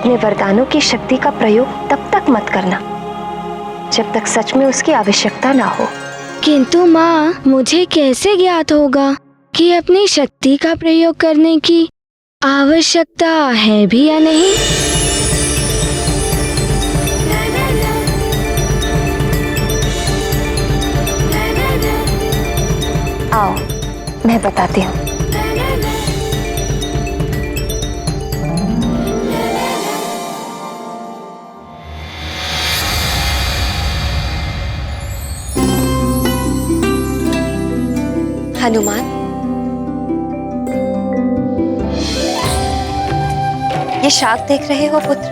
अपने वरदानों की शक्ति का प्रयोग तब तक मत करना जब तक सच में उसकी आवश्यकता ना हो। किंतु माँ, मुझे कैसे ज्ञात होगा कि अपनी शक्ति का प्रयोग करने की आवश्यकता है भी या नहीं? आओ, मैं बताती हूँ। हनुमान, ये शाक देख रहे हो पुत्र?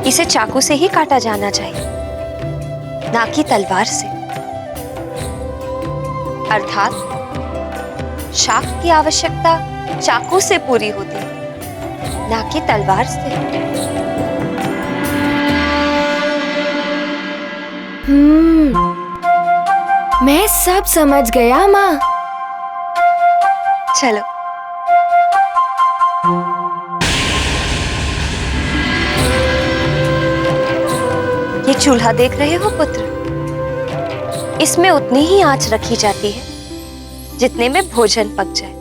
इसे चाकू से ही काटा जाना चाहिए, ना कि तलवार से। अर्थात शाक की आवश्यकता चाकू से पूरी होती है, ना कि तलवार से। मैं सब समझ गया माँ। चलो। ये चूल्हा देख रहे हो पुत्र? इसमें उतनी ही आंच रखी जाती है जितने में भोजन पक जाए।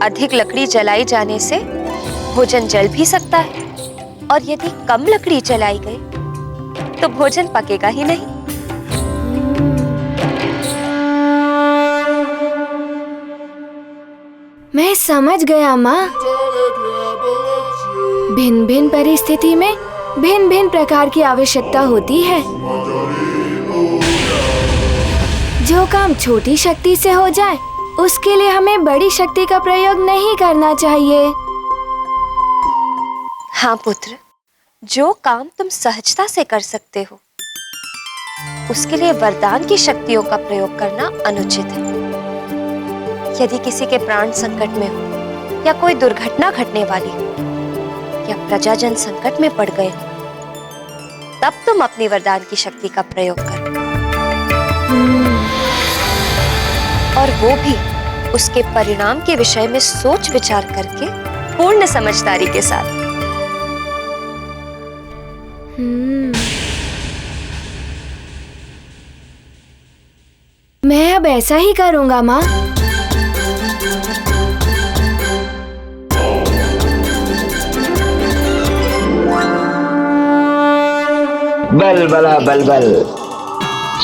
अधिक लकड़ी जलाई जाने से भोजन जल भी सकता है, और यदि कम लकड़ी जलाई गई तो भोजन पकेगा ही नहीं। मैं समझ गया माँ। भिन्न भिन्न परिस्थिति में भिन्न भिन्न प्रकार की आवश्यकता होती है। जो काम छोटी शक्ति से हो जाए उसके लिए हमें बड़ी शक्ति का प्रयोग नहीं करना चाहिए। हाँ पुत्र, जो काम तुम सहजता से कर सकते हो उसके लिए वरदान की शक्तियों का प्रयोग करना अनुचित है। यदि किसी के प्राण संकट में हो, या कोई दुर्घटना घटने वाली हो, या प्रजाजन संकट में पड़ गए हो, तब तुम अपनी वरदान की शक्ति का प्रयोग करो। और वो भी उसके परिणाम के विषय में सोच विचार करके पूर्ण समझदारी के साथ। मैं अब ऐसा ही करूंगा माँ। बल बला बल बल,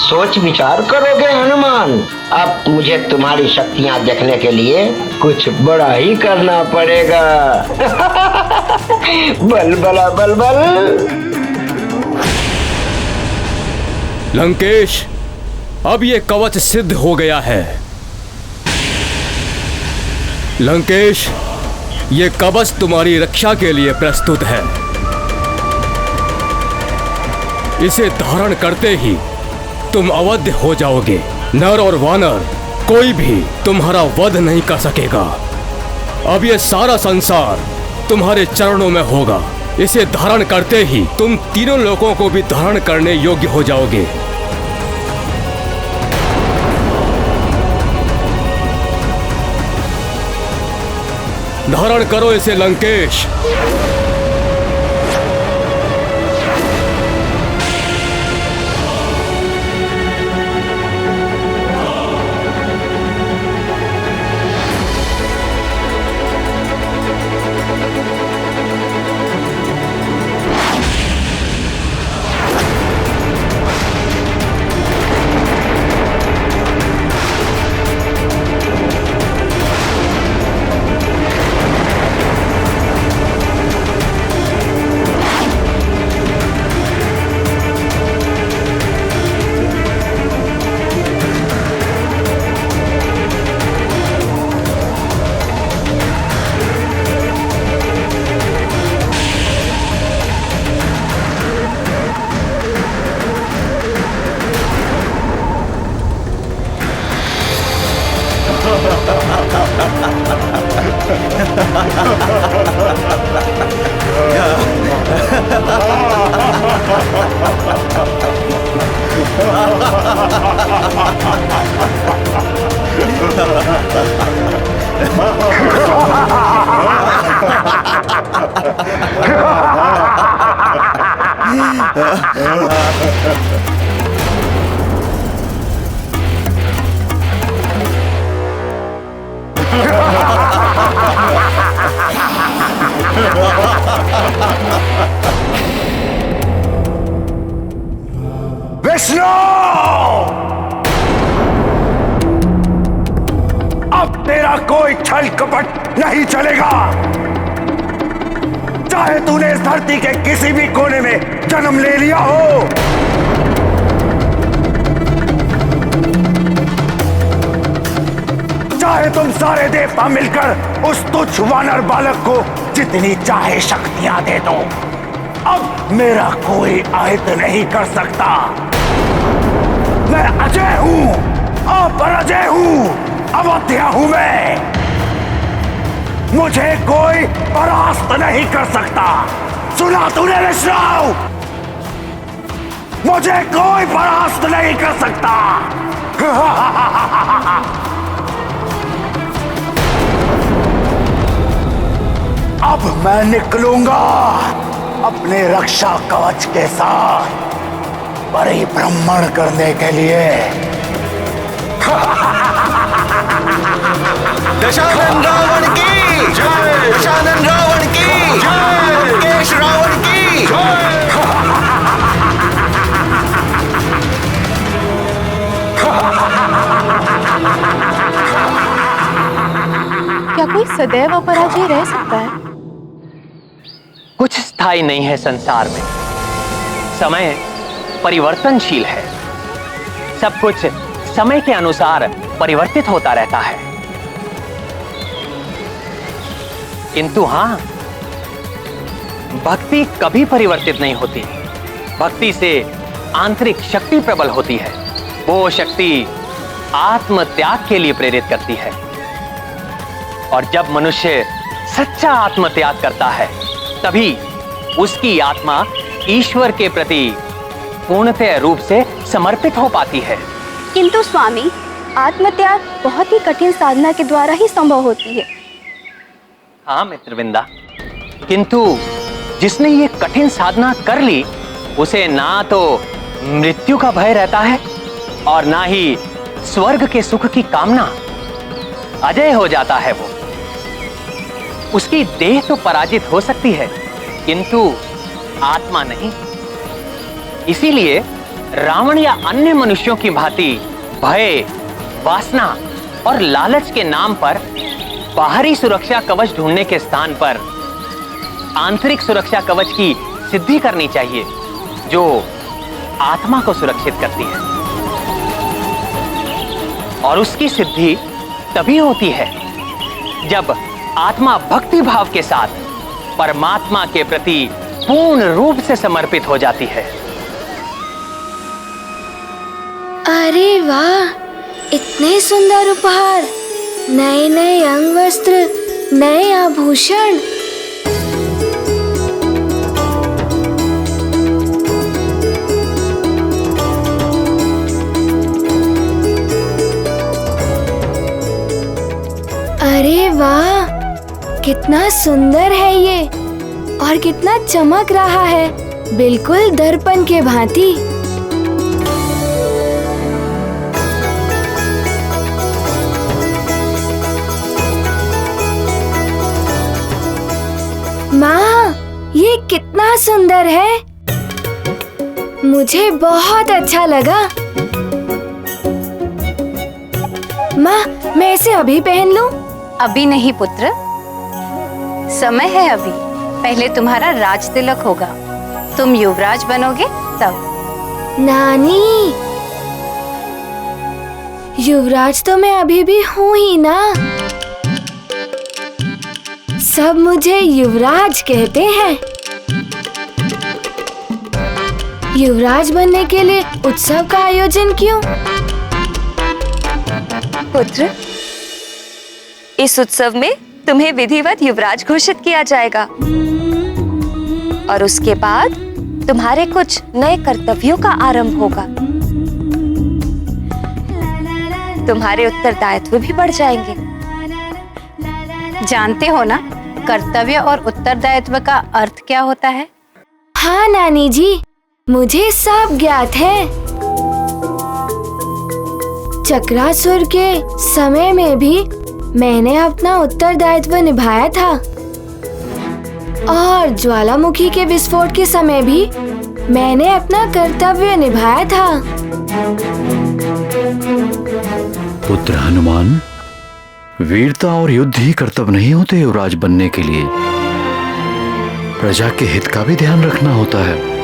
सोच विचार करोगे हनुमान। अब मुझे तुम्हारी शक्तियां देखने के लिए कुछ बड़ा ही करना पड़ेगा। बल बला बल बल। लंकेश, अब ये कवच सिद्ध हो गया है। लंकेश, ये कवच तुम्हारी रक्षा के लिए प्रस्तुत है। इसे धारण करते ही तुम अवध्य हो जाओगे। नर और वानर कोई भी तुम्हारा वध नहीं कर सकेगा। अब ये सारा संसार तुम्हारे चरणों में होगा। इसे धारण करते ही तुम तीनों लोगों को भी धारण करने योग्य हो जाओगे। धारण करो इसे लंकेश। विष्णु, अब तेरा कोई छल कपट नहीं चलेगा। चाहे तूने इस धरती के किसी भी कोने में जन्म ले लिया हो, चाहे तुम सारे देवता मिलकर उस तुच्छ वानर बालक को जितनी चाहे शक्तियां दे दो, अब मेरा कोई आयत नहीं कर सकता। मैं अजय हूं, अपराजय हूं, अवध्या हूं मैं। मुझे कोई परास्त नहीं कर सकता। सुना तूने विष्णु? मुझे कोई परास्त नहीं कर सकता। अब मैं निकलूंगा अपने रक्षा कवच के साथ परिभ्रमण करने के लिए। दशानन रावण की जय, दशानन रावण की जय, लंकेश रावण की जय। क्या कोई सदैव अपराजय रह सकता है? कुछ स्थायी नहीं है संसार में। समय परिवर्तनशील है। सब कुछ समय के अनुसार परिवर्तित होता रहता है। किंतु हां, भक्ति कभी परिवर्तित नहीं होती। भक्ति से आंतरिक शक्ति प्रबल होती है। वो शक्ति आत्म त्याग के लिए प्रेरित करती है। और जब मनुष्य सच्चा आत्म त्याग करता है, तभी उसकी आत्मा ईश्वर के प्रति पूर्णतः रूप से समर्पित हो पाती है। किंतु स्वामी, आत्मत्याग बहुत ही कठिन साधना के द्वारा ही संभव होती है। हाँ मित्रविंदा, किंतु जिसने ये कठिन साधना कर ली, उसे ना तो मृत्यु का भय रहता है और ना ही स्वर्ग के सुख की कामना। अजय हो जाता है वो। उसकी देह तो पराजित हो सकती है, किंतु आत्मा नहीं। इसीलिए रावण या अन्य मनुष्यों की भांति भय, वासना और लालच के नाम पर बाहरी सुरक्षा कवच ढूंढने के स्थान पर आंतरिक सुरक्षा कवच की सिद्धि करनी चाहिए, जो आत्मा को सुरक्षित करती है। और उसकी सिद्धि तभी होती है जब आत्मा भक्ति भाव के साथ परमात्मा के प्रति पूर्ण रूप से समर्पित हो जाती है। अरे वाह, इतने सुंदर उपहार, नए नए अंग वस्त्र, नए आभूषण। अरे वाह, कितना सुंदर है ये और कितना चमक रहा है, बिल्कुल दर्पण के भांति। माँ, ये कितना सुंदर है। मुझे बहुत अच्छा लगा। माँ, मैं इसे अभी पहन लूं? अभी नहीं पुत्र, समय है अभी। पहले तुम्हारा राज तिलक होगा, तुम युवराज बनोगे तब। नानी, युवराज तो मैं अभी भी हूँ ही ना। सब मुझे युवराज कहते हैं। युवराज बनने के लिए उत्सव का आयोजन क्यों? पुत्र, इस उत्सव में तुम्हें विधिवत युवराज घोषित किया जाएगा और उसके बाद तुम्हारे कुछ नए कर्तव्यों का आरंभ होगा। तुम्हारे उत्तरदायित्व भी बढ़ जाएंगे। जानते हो ना, कर्तव्य और उत्तरदायित्व का अर्थ क्या होता है? हाँ नानी जी, मुझे सब ज्ञात है। चक्रासुर के समय में भी मैंने अपना उत्तरदायित्व निभाया था और ज्वालामुखी के विस्फोट के समय भी मैंने अपना कर्तव्य निभाया था। पुत्र हनुमान, वीरता और युद्ध ही कर्तव्य नहीं होते युवराज बनने के लिए। प्रजा के हित का भी ध्यान रखना होता है।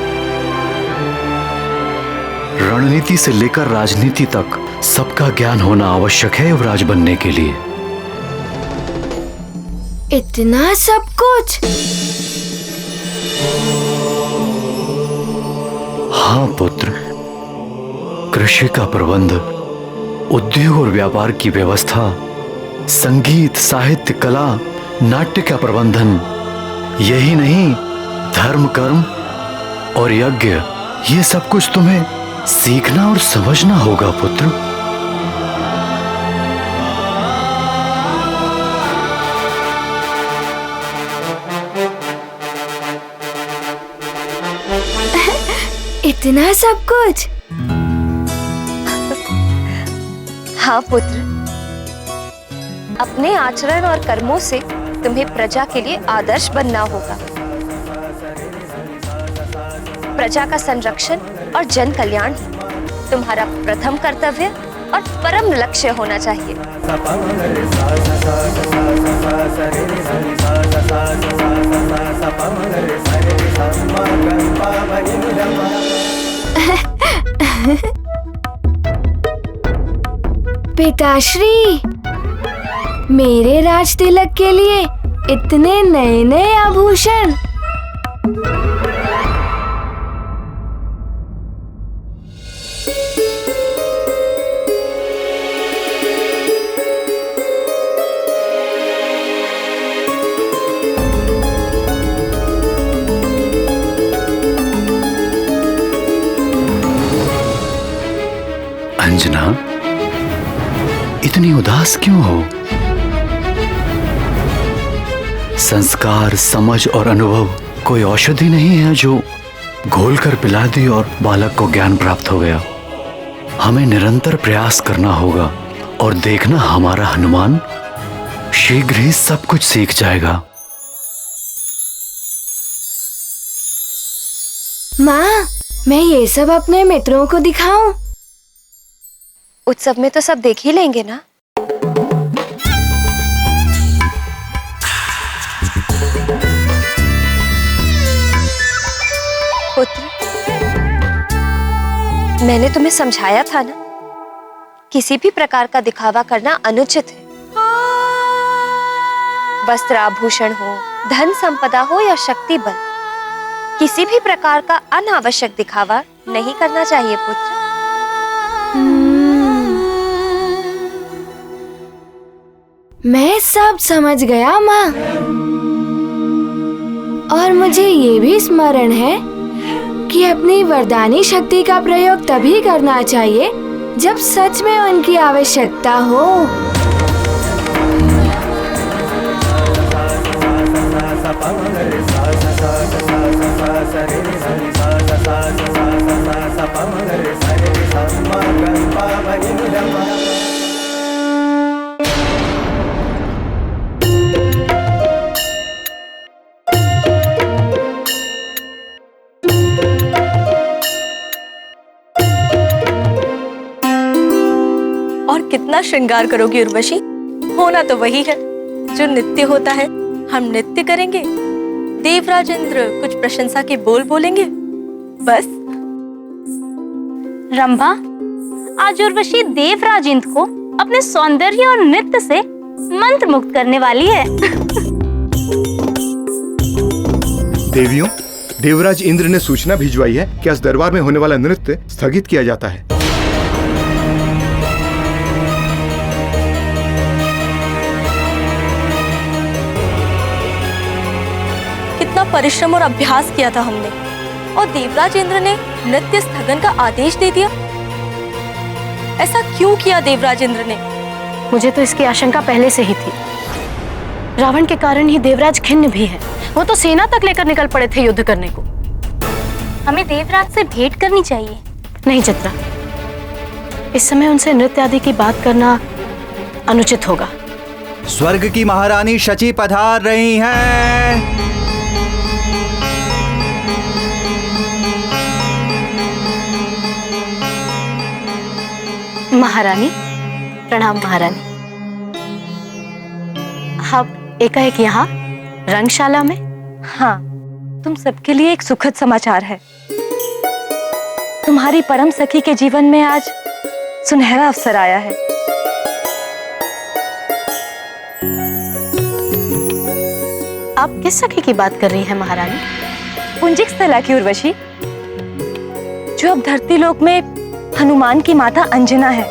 रणनीति से लेकर राजनीति तक सबका ज्ञान होना आवश्यक है युवराज बनने के लिए। इतना सब कुछ? हाँ पुत्र, कृषि का प्रबंध, उद्योग और व्यापार की व्यवस्था, संगीत, साहित्य, कला, नाट्य का प्रबंधन, यही नहीं धर्म, कर्म और यज्ञ, ये सब कुछ तुम्हें सीखना और समझना होगा पुत्र। इतना सब कुछ? हाँ पुत्र, अपने आचरण और कर्मों से तुम्हें प्रजा के लिए आदर्श बनना होगा। प्रजा का संरक्षण और जन कल्याण ही तुम्हारा प्रथम कर्तव्य और परम लक्ष्य होना चाहिए। पिताश्री, मेरे राज तिलक के लिए इतने नए नए आभूषण। अंजना, इतनी उदास क्यों हो? संस्कार, समझ और अनुभव कोई औषधि नहीं है जो घोल कर पिला दी और बालक को ज्ञान प्राप्त हो गया। हमें निरंतर प्रयास करना होगा और देखना हमारा हनुमान शीघ्र ही सब कुछ सीख जाएगा। माँ, मैं ये सब अपने मित्रों को दिखाऊं? उत्सव में तो सब देख ही लेंगे ना। पुत्र, मैंने तुम्हें समझाया था ना, किसी भी प्रकार का दिखावा करना अनुचित है। वस्त्र आभूषण हो, धन संपदा हो या शक्ति बल, किसी भी प्रकार का अनावश्यक दिखावा नहीं करना चाहिए पुत्र। मैं सब समझ गया माँ। और मुझे ये भी स्मरण है कि अपनी वरदानी शक्ति का प्रयोग तभी करना चाहिए जब सच में उनकी आवश्यकता हो। कितना श्रृंगार करोगी उर्वशी? होना तो वही है जो नित्य होता है। हम नृत्य करेंगे, देवराज इंद्र कुछ प्रशंसा के बोल बोलेंगे, बस। रंभा, आज उर्वशी देवराज इंद्र को अपने सौंदर्य और नृत्य से मंत्र मुक्त करने वाली है। देवियों, देवराज इंद्र ने सूचना भिजवाई है कि आज दरबार में होने वाला नृत्य स्थगित किया जाता है। कितना परिश्रम और अभ्यास किया था हमने, और देवराज इंद्र ने नृत्य स्थगन का आदेश दे दिया। ऐसा क्यों किया देवराज इंद्र ने? मुझे तो इसकी आशंका पहले से ही थी। रावण के कारण ही देवराज खिन्न भी है। वो तो सेना तक लेकर निकल पड़े थे युद्ध करने को। हमें देवराज से भेंट करनी चाहिए। नहीं चित्रा, इस समय उनसे नृत्य आदि की बात करना अनुचित होगा। स्वर्ग की महारानी शची पधार रही हैं। महारानी प्रणाम। महारानी, आप एकाएक यहाँ रंगशाला में? हाँ, तुम सबके लिए एक सुखद समाचार है। तुम्हारी परम सखी के जीवन में आज सुनहरा अवसर आया है। आप किस सखी की बात कर रही हैं महारानी? पुंजिक स्थला की उर्वशी, जो अब धरती लोक में हनुमान की माता अंजना है।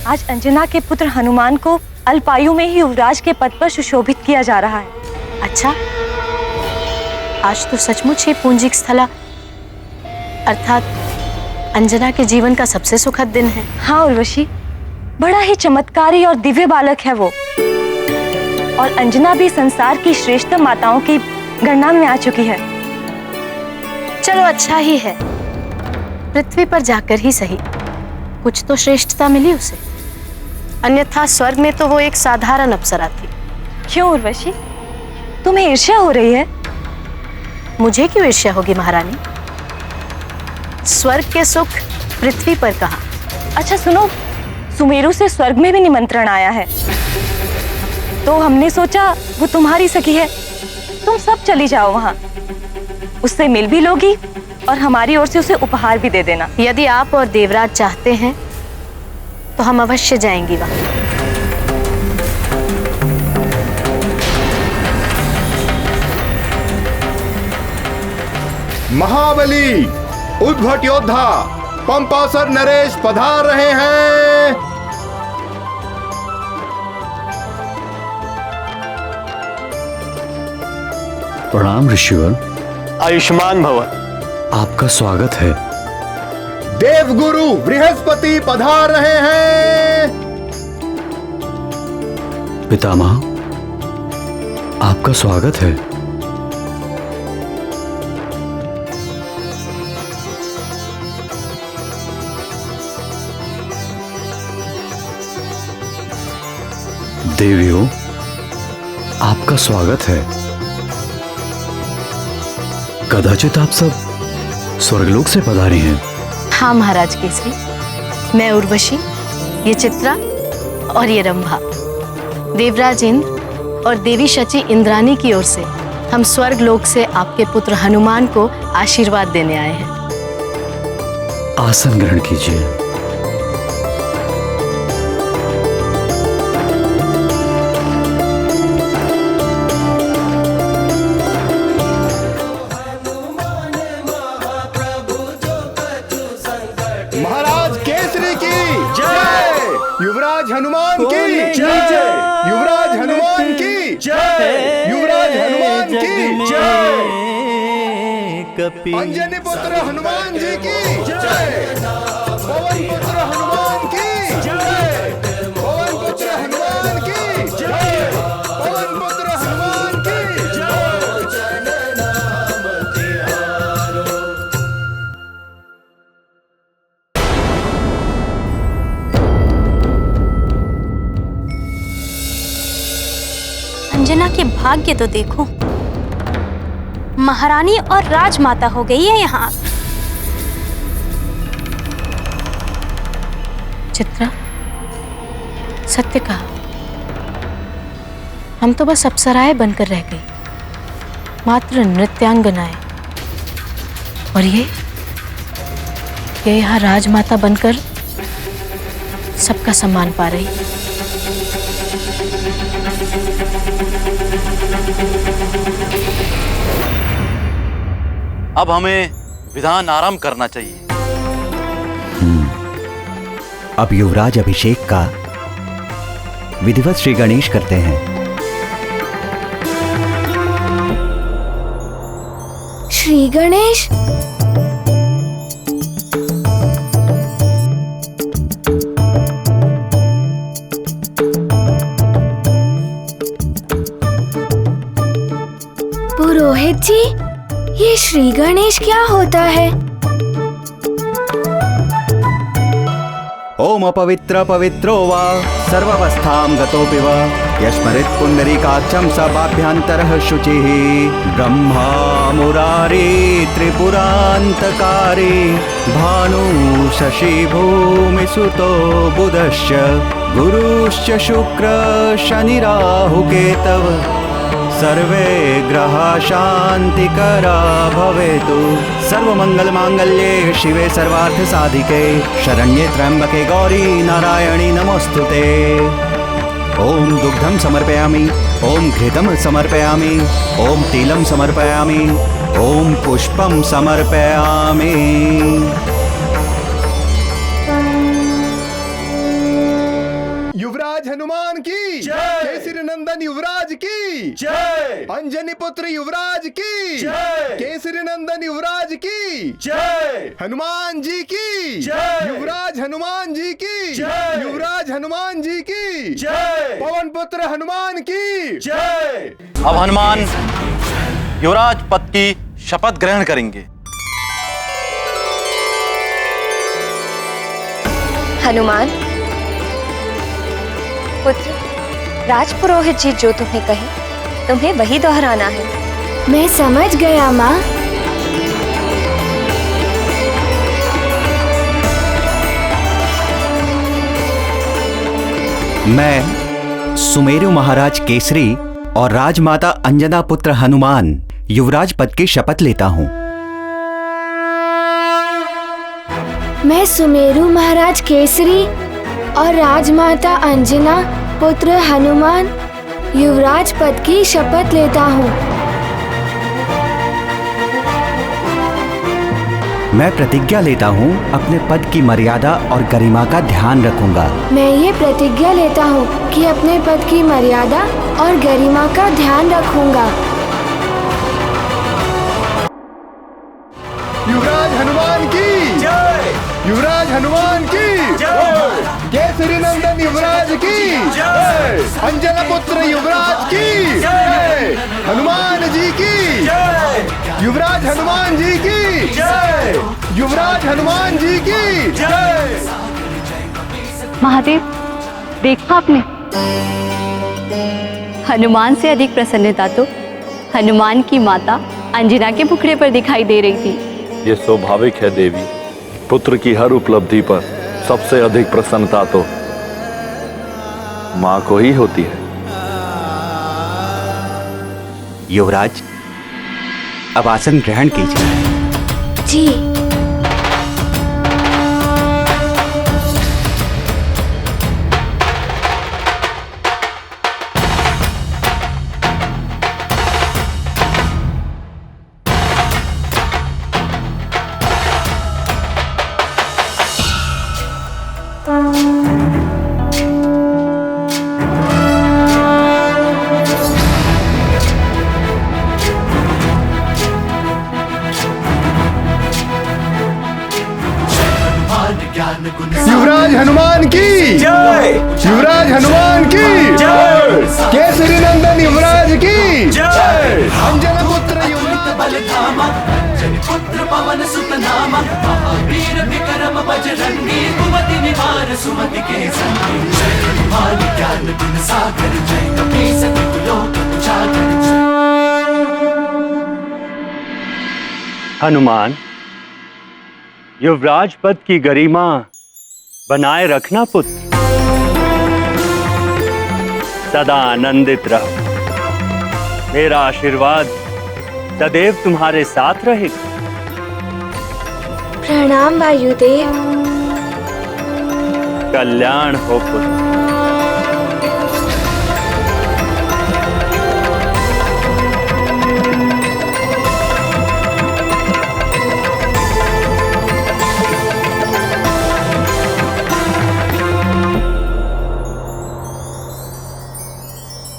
आज अंजना के पुत्र हनुमान को अल्पायु में ही युवराज के पद पर सुशोभित किया जा रहा है। अच्छा, आज तो सचमुच ही पुंजिक स्थला अर्थात अंजना के जीवन का सबसे सुखद दिन है। हाँ उर्वशी, बड़ा ही चमत्कारी और दिव्य बालक है वो, और अंजना भी संसार की श्रेष्ठ माताओं की गणना में आ चुकी है। चलो अच्छा ही है, पृथ्वी पर जाकर ही सही कुछ तो श्रेष्ठता मिली उसे, अन्यथा स्वर्ग में तो वो एक साधारण अप्सरा थी। क्यों उर्वशी, तुम्हें ईर्ष्या हो रही है? मुझे क्यों ईर्ष्या होगी महारानी? स्वर्ग के सुख पृथ्वी पर कहाँ। अच्छा सुनो, सुमेरु से स्वर्ग में भी निमंत्रण आया है, तो हमने सोचा वो तुम्हारी सखी है, तुम सब चली जाओ वहाँ, उससे मिल भी लोगी और हमारी ओर से उसे उपहार भी दे देना। यदि आप और देवराज चाहते हैं तो हम अवश्य जाएंगी वहाँ। महाबली उद्भट योद्धा पंपासर नरेश पधार रहे हैं। प्रणाम ऋषिवर। आयुष्मान भव। आपका स्वागत है। देवगुरु बृहस्पति पधार रहे हैं। पितामह, आपका स्वागत है। देवियों, आपका स्वागत है। कदाचित आप सब स्वर्गलोक से पधारे हैं। हाँ महाराज केसरी, मैं उर्वशी, ये चित्रा और ये रंभा, देवराज इंद्र और देवी शची इंद्रानी की ओर से हम स्वर्ग लोक से आपके पुत्र हनुमान को आशीर्वाद देने आए हैं। आसन ग्रहण कीजिए। महाराज केसरी की जय, युवराज हनुमान की जय, युवराज हनुमान की जय, युवराज हनुमान की जय, अंजनी पुत्र हनुमान जी की जय, पवन पुत्र हनुमान की जय, पवन पुत्र हनुमान की जय, पवन पुत्र हनुमान की जय। अंजना के भाग्य तो देखो, महारानी और राजमाता हो गई है यहाँ। चित्रा, सत्य कहा, हम तो बस अप्सराएं बनकर रह गई, मात्र नृत्यांगनाएं, और ये यहाँ राजमाता बनकर सबका सम्मान पा रही। अब हमें विधान आराम करना चाहिए। अब युवराज अभिषेक का विधिवत श्री गणेश करते हैं। श्री गणेश, पुरोहित जी, ये श्री गणेश क्या होता है? ओम अपवित्र पवित्रो वा सर्वावस्थां गतोऽपि वा यस्मरेत् पुण्डरीकाक्षं सभाभ्यन्तरः शुचिः ब्रह्मा मुरारी त्रिपुरान्तकारी भानु शशि भूमिसुतो बुधश्च गुरुश्च शुक्र शनि राहु केतव सर्वे ग्रहा शांतिकरा भवेतु। सर्वमंगल मांगल्ये शिवे सर्वार्थ साधिके शरण्ये त्र्यंबके गौरी नारायणी नमोस्तुते। ओम दुग्धम समर्पयामि, ओम घृतम समर्पयामि, ओम तिलम समर्पयामि, ओम पुष्पम समर्पयामि। युवराज हनुमान की जय, केसरी नंदन युवराज की जय, अंजनी पुत्र युवराज की जय, केसरी नंदन युवराज की जय, हनुमान जी की जय, युवराज हनुमान जी की जय, युवराज हनुमान जी की जय, पवन पुत्र हनुमान की जय। अब हनुमान युवराज पद की शपथ ग्रहण करेंगे। हनुमान पुत्र, राजपुरोहित जी जो तुम्हें कहे तुम्हें वही दोहराना है। मैं समझ गया माँ। मैं सुमेरु महाराज केसरी और राजमाता अंजना पुत्र हनुमान युवराज पद की शपथ लेता हूँ। मैं सुमेरु महाराज केसरी और राजमाता अंजना पुत्र हनुमान युवराज पद की शपथ लेता हूँ। मैं प्रतिज्ञा लेता हूँ अपने पद की मर्यादा और गरिमा का ध्यान रखूंगा। मैं ये प्रतिज्ञा लेता हूँ कि अपने पद की मर्यादा और गरिमा का ध्यान रखूंगा। युवराज हनुमान की जय, युवराज हनुमान की जय, केसरी नंदन युवराज की जय, अंजना पुत्र युवराज की जय, हनुमान जी की जय, युवराज हनुमान जी की जय, युवराज हनुमान जी की जय। महादेव, देखा आपने, हनुमान से अधिक प्रसन्नता तो हनुमान की माता अंजना के मुखड़े पर दिखाई दे रही थी। ये स्वाभाविक है देवी, पुत्र की हर उपलब्धि पर सबसे अधिक प्रसन्नता तो माँ को ही होती है। युवराज, अब आसन ग्रहण कीजिए। जी। युवराज हनुमान की जय, युवराज हनुमान की जय, केसरी नंदन युवराज की जय, अंजना पुत्र युवराज बलधामा, पुत्र पवन सुत नामा, महावीर विक्रम बजरंगी, कुमति निवार सुमति के संगी, जय हनुमान ज्ञान गुण सागर, जय कपीस तिहु लोक उजागर। हनुमान, युवराज पद की गरिमा बनाए रखना पुत्र, सदा आनंदित रहो। मेरा आशीर्वाद सदैव तुम्हारे साथ रहेगा। प्रणाम वायुदेव। कल्याण हो पुत्र।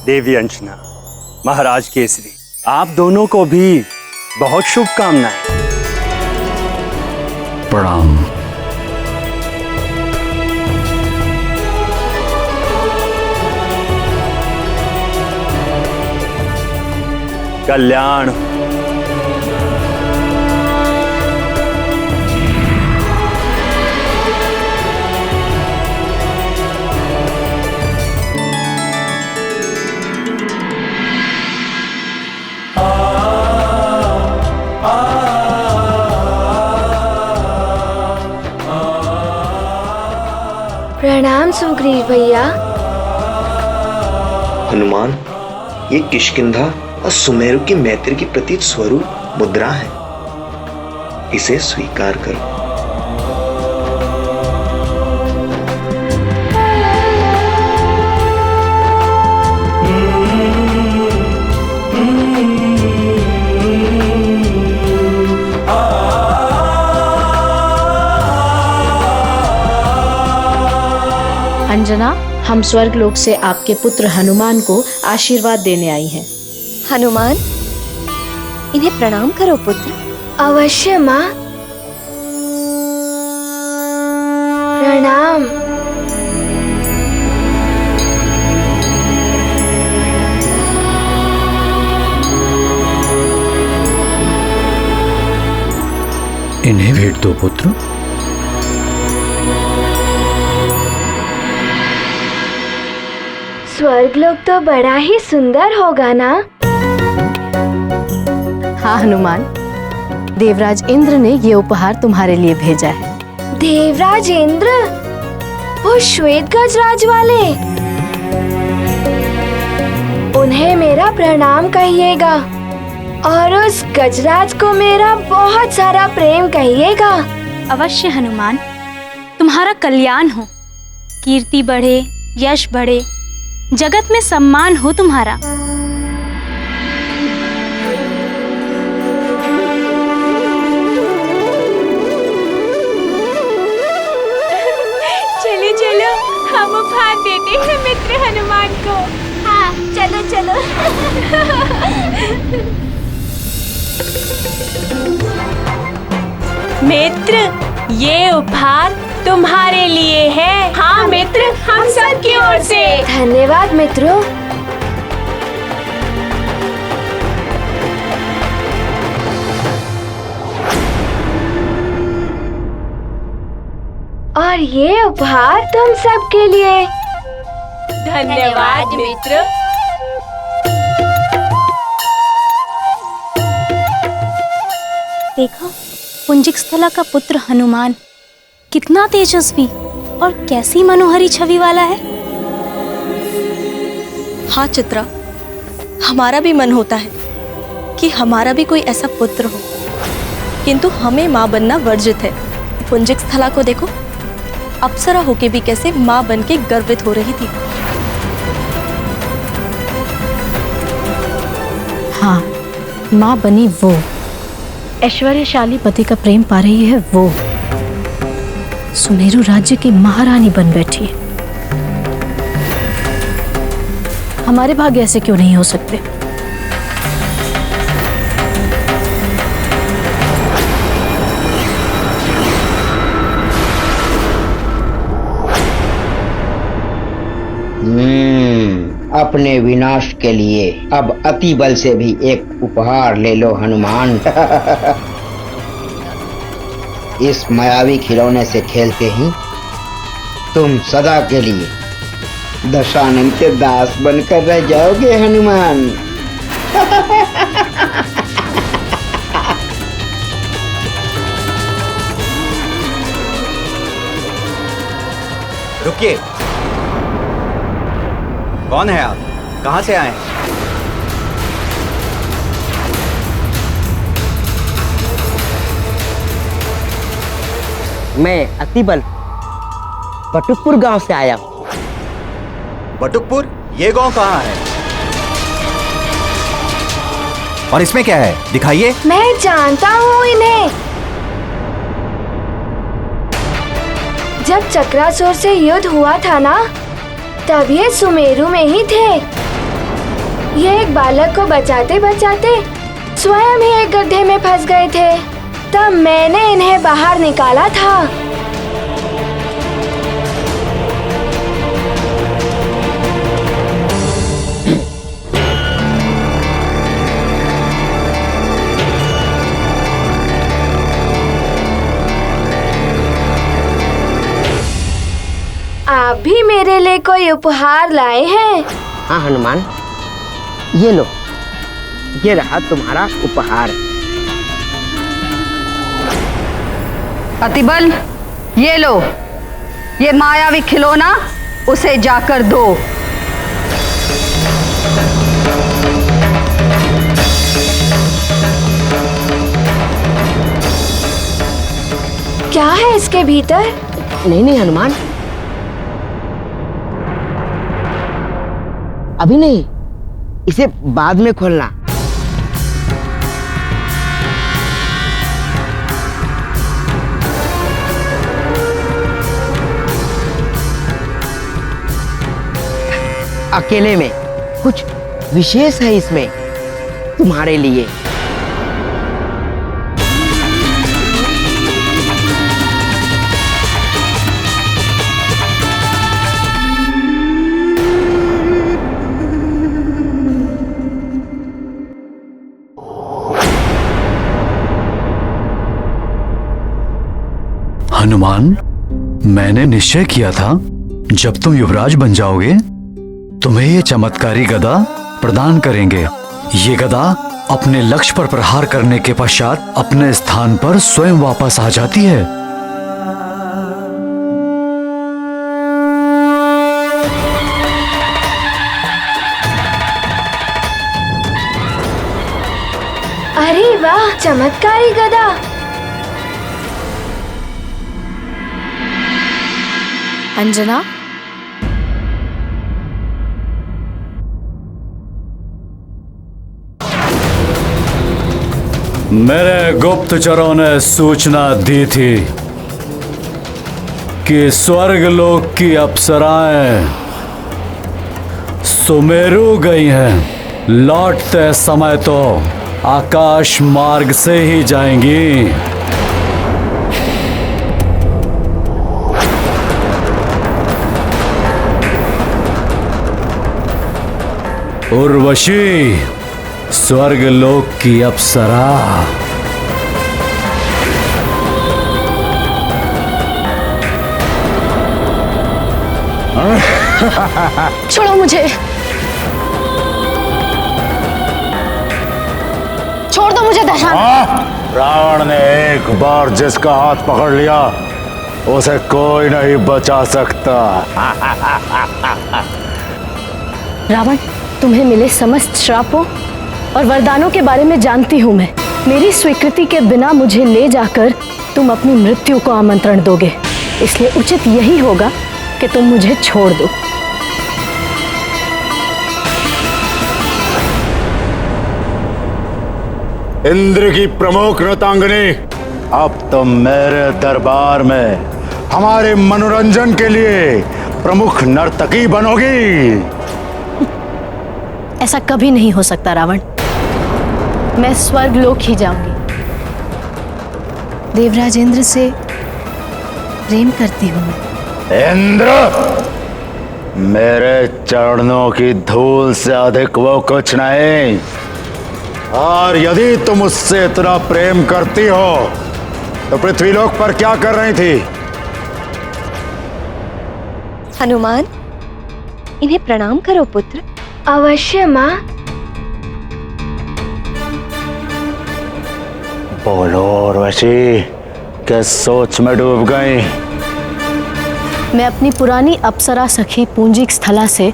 देवी अंजना, महाराज केसरी, आप दोनों को भी बहुत शुभकामनाएं। प्रणाम। कल्याण। प्रणाम सुग्रीव भैया। हनुमान, ये किष्किंधा और सुमेरु की मैत्री की प्रतीक स्वरूप मुद्रा है, इसे स्वीकार करो। अंजना, हम स्वर्गलोक से आपके पुत्र हनुमान को आशीर्वाद देने आई हैं। हनुमान, इन्हें प्रणाम करो पुत्र। अवश्य माँ। प्रणाम। इन्हें भेंट दो पुत्र। स्वर्गलोक तो बड़ा ही सुंदर होगा ना? हाँ हनुमान, देवराज इंद्र ने ये उपहार तुम्हारे लिए भेजा है। देवराज इंद्र? वो श्वेत गजराज वाले? उन्हें मेरा प्रणाम कहिएगा और उस गजराज को मेरा बहुत सारा प्रेम कहिएगा। अवश्य हनुमान, तुम्हारा कल्याण हो, कीर्ति बढ़े, यश बढ़े, जगत में सम्मान हो तुम्हारा। चलो चलो, हम उपहार देते हैं मित्र हनुमान को। हाँ चलो चलो। मित्र, ये उपहार तुम्हारे लिए है। हाँ मित्र, हम सब की ओर से। धन्यवाद मित्रों। और ये उपहार तुम सबके लिए। धन्यवाद मित्र। देखो, पुंजिक स्थला का पुत्र हनुमान कितना तेजस्वी और कैसी मनोहरी छवि वाला है। हाँ चित्रा, हमारा भी मन होता है कि हमारा भी कोई ऐसा पुत्र हो, किंतु हमें माँ बनना वर्जित है। पुंजिक स्थला को देखो, अप्सरा होके भी कैसे माँ बन के गर्वित हो रही थी। हाँ, माँ बनी वो, ऐश्वर्यशाली पति का प्रेम पा रही है वो, सुमेरु राज्य की महारानी बन बैठी है। हमारे भाग्य ऐसे क्यों नहीं हो सकते? अपने विनाश के लिए अब अति बल से भी एक उपहार ले लो हनुमान। इस मायावी खिलौने से खेलते ही तुम सदा के लिए दशानन के दास बनकर रह जाओगे हनुमान। रुकिए, कौन है आप? कहां से आए हैं? मैं अतिबल बटुकपुर गांव से आया हूँ। बटुकपुर? ये गांव कहाँ है? और इसमें क्या है, दिखाइए। मैं जानता हूँ इन्हें। जब चक्रासुर से युद्ध हुआ था ना, तब ये सुमेरु में ही थे। ये एक बालक को बचाते बचाते स्वयं ही एक गड्ढे में फंस गए थे। तब मैंने इन्हें बाहर निकाला था। आप भी मेरे लिए कोई उपहार लाए हैं? हाँ हनुमान, ये लो, ये रहा तुम्हारा उपहार। अतिबल, ये लो, ये मायावी खिलौना उसे जाकर दो। क्या है इसके भीतर? नहीं नहीं हनुमान, अभी नहीं, इसे बाद में खोलना। अकेले में कुछ विशेष है इसमें तुम्हारे लिए। हनुमान, मैंने निश्चय किया था जब तुम युवराज बन जाओगे तुम्हें ये चमत्कारी गदा प्रदान करेंगे। ये गदा अपने लक्ष्य पर प्रहार करने के पश्चात अपने स्थान पर स्वयं वापस आ जाती है। अरे वाह, चमत्कारी गदा। अंजना, मेरे गुप्तचरों ने सूचना दी थी कि स्वर्गलोक की अप्सराएं सुमेरु गई हैं। लौटते समय तो आकाश मार्ग से ही जाएंगी। उर्वशी, स्वर्गलोक की अप्सरा। छोड़ो मुझे, छोड़ दो मुझे दशानन। रावण ने एक बार जिसका हाथ पकड़ लिया उसे कोई नहीं बचा सकता। रावण, तुम्हें मिले समस्त श्रापों और वरदानों के बारे में जानती हूँ मैं। मेरी स्वीकृति के बिना मुझे ले जाकर तुम अपनी मृत्यु को आमंत्रण दोगे, इसलिए उचित यही होगा कि तुम मुझे छोड़ दो। इंद्र की प्रमुख नृतांगनी, अब तुम मेरे दरबार में हमारे मनोरंजन के लिए प्रमुख नर्तकी बनोगी। ऐसा कभी नहीं हो सकता रावण, मैं स्वर्गलोक ही जाऊंगी। देवराज इंद्र से प्रेम करती हूँ मैं। इंद्र, मेरे चरणों की धूल से अधिक वो कुछ नहीं, और यदि तुम उससे इतना प्रेम करती हो तो पृथ्वीलोक पर क्या कर रही थी? हनुमान, इन्हें प्रणाम करो पुत्र। अवश्य माँ। बोलो उर्वशी, किस सोच में डूब गई? मैं अपनी पुरानी अप्सरा सखी पूंजिक स्थला से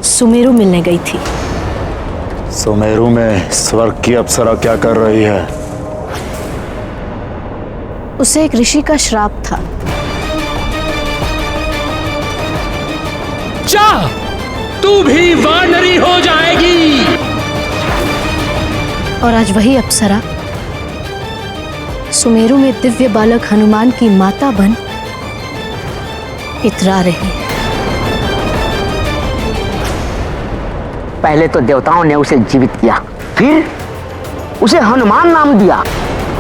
सुमेरु मिलने गई थी। सुमेरु में स्वर्ग की अप्सरा क्या कर रही है? उसे एक ऋषि का श्राप था। जा, तू भी वानरी हो जाएगी। और आज वही अप्सरा सुमेरु में दिव्य बालक हनुमान की माता बन इतरा रही है। पहले तो देवताओं ने उसे जीवित किया, फिर उसे हनुमान नाम दिया।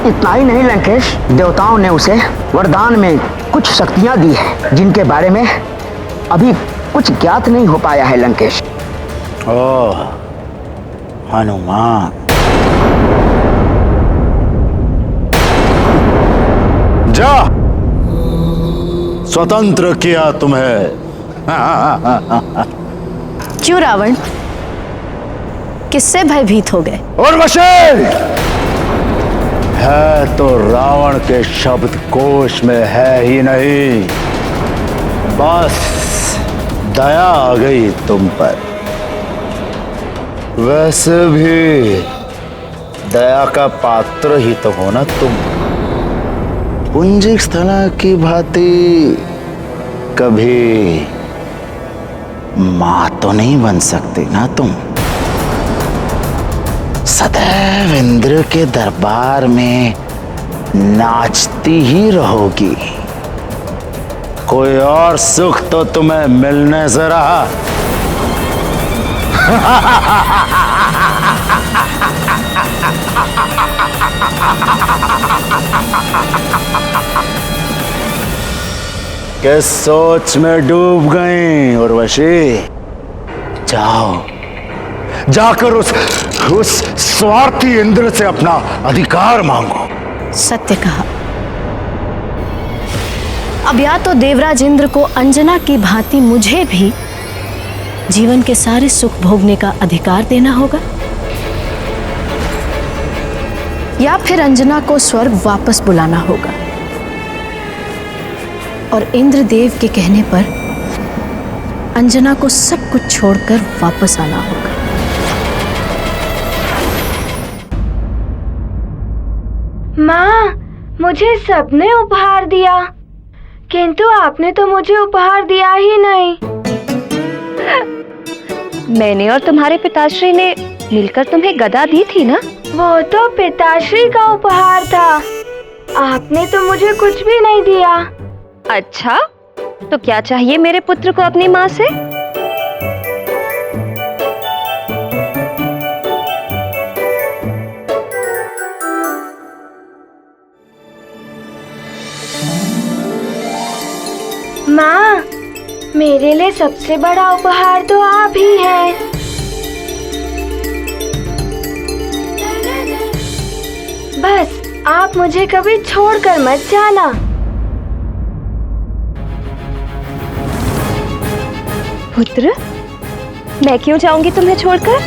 इतना ही नहीं लंकेश, देवताओं ने उसे वरदान में कुछ शक्तियां दी है जिनके बारे में अभी कुछ ज्ञात नहीं हो पाया है लंकेश। ओह, हनुमान। जा, स्वतंत्र किया तुम्हें। क्यों रावण, किससे भयभीत हो गए? उर्वशी, है तो रावण के शब्द कोश में है ही नहीं, बस दया आ गई तुम पर। वैसे भी दया का पात्र ही तो हो ना तुम। पुंजिक स्थला की भांति कभी मां तो नहीं बन सकती ना तुम। सदैव इंद्र के दरबार में नाचती ही रहोगी। कोई और सुख तो तुम्हें मिलने से रहा। किस सोच में डूब गई उर्वशी? जाओ, जाकर उस स्वार्थी इंद्र से अपना अधिकार मांगो। सत्य कहा। अब या तो देवराज इंद्र को अंजना की भांति मुझे भी जीवन के सारे सुख भोगने का अधिकार देना होगा, या फिर अंजना को स्वर्ग वापस बुलाना होगा और इंद्रदेव के कहने पर अंजना को सब कुछ छोड़कर वापस आना होगा। माँ, मुझे सबने उपहार दिया, किंतु आपने तो मुझे उपहार दिया ही नहीं। मैंने और तुम्हारे पिताश्री ने मिलकर तुम्हें गदा दी थी ना? वो तो पिताश्री का उपहार था, आपने तो मुझे कुछ भी नहीं दिया। अच्छा, तो क्या चाहिए मेरे पुत्र को अपनी माँ से? माँ, मेरे लिए सबसे बड़ा उपहार तो आप ही हैं। बस आप मुझे कभी छोड़कर मत जाना। पुत्र, मैं क्यों जाऊंगी तुम्हें छोड़कर?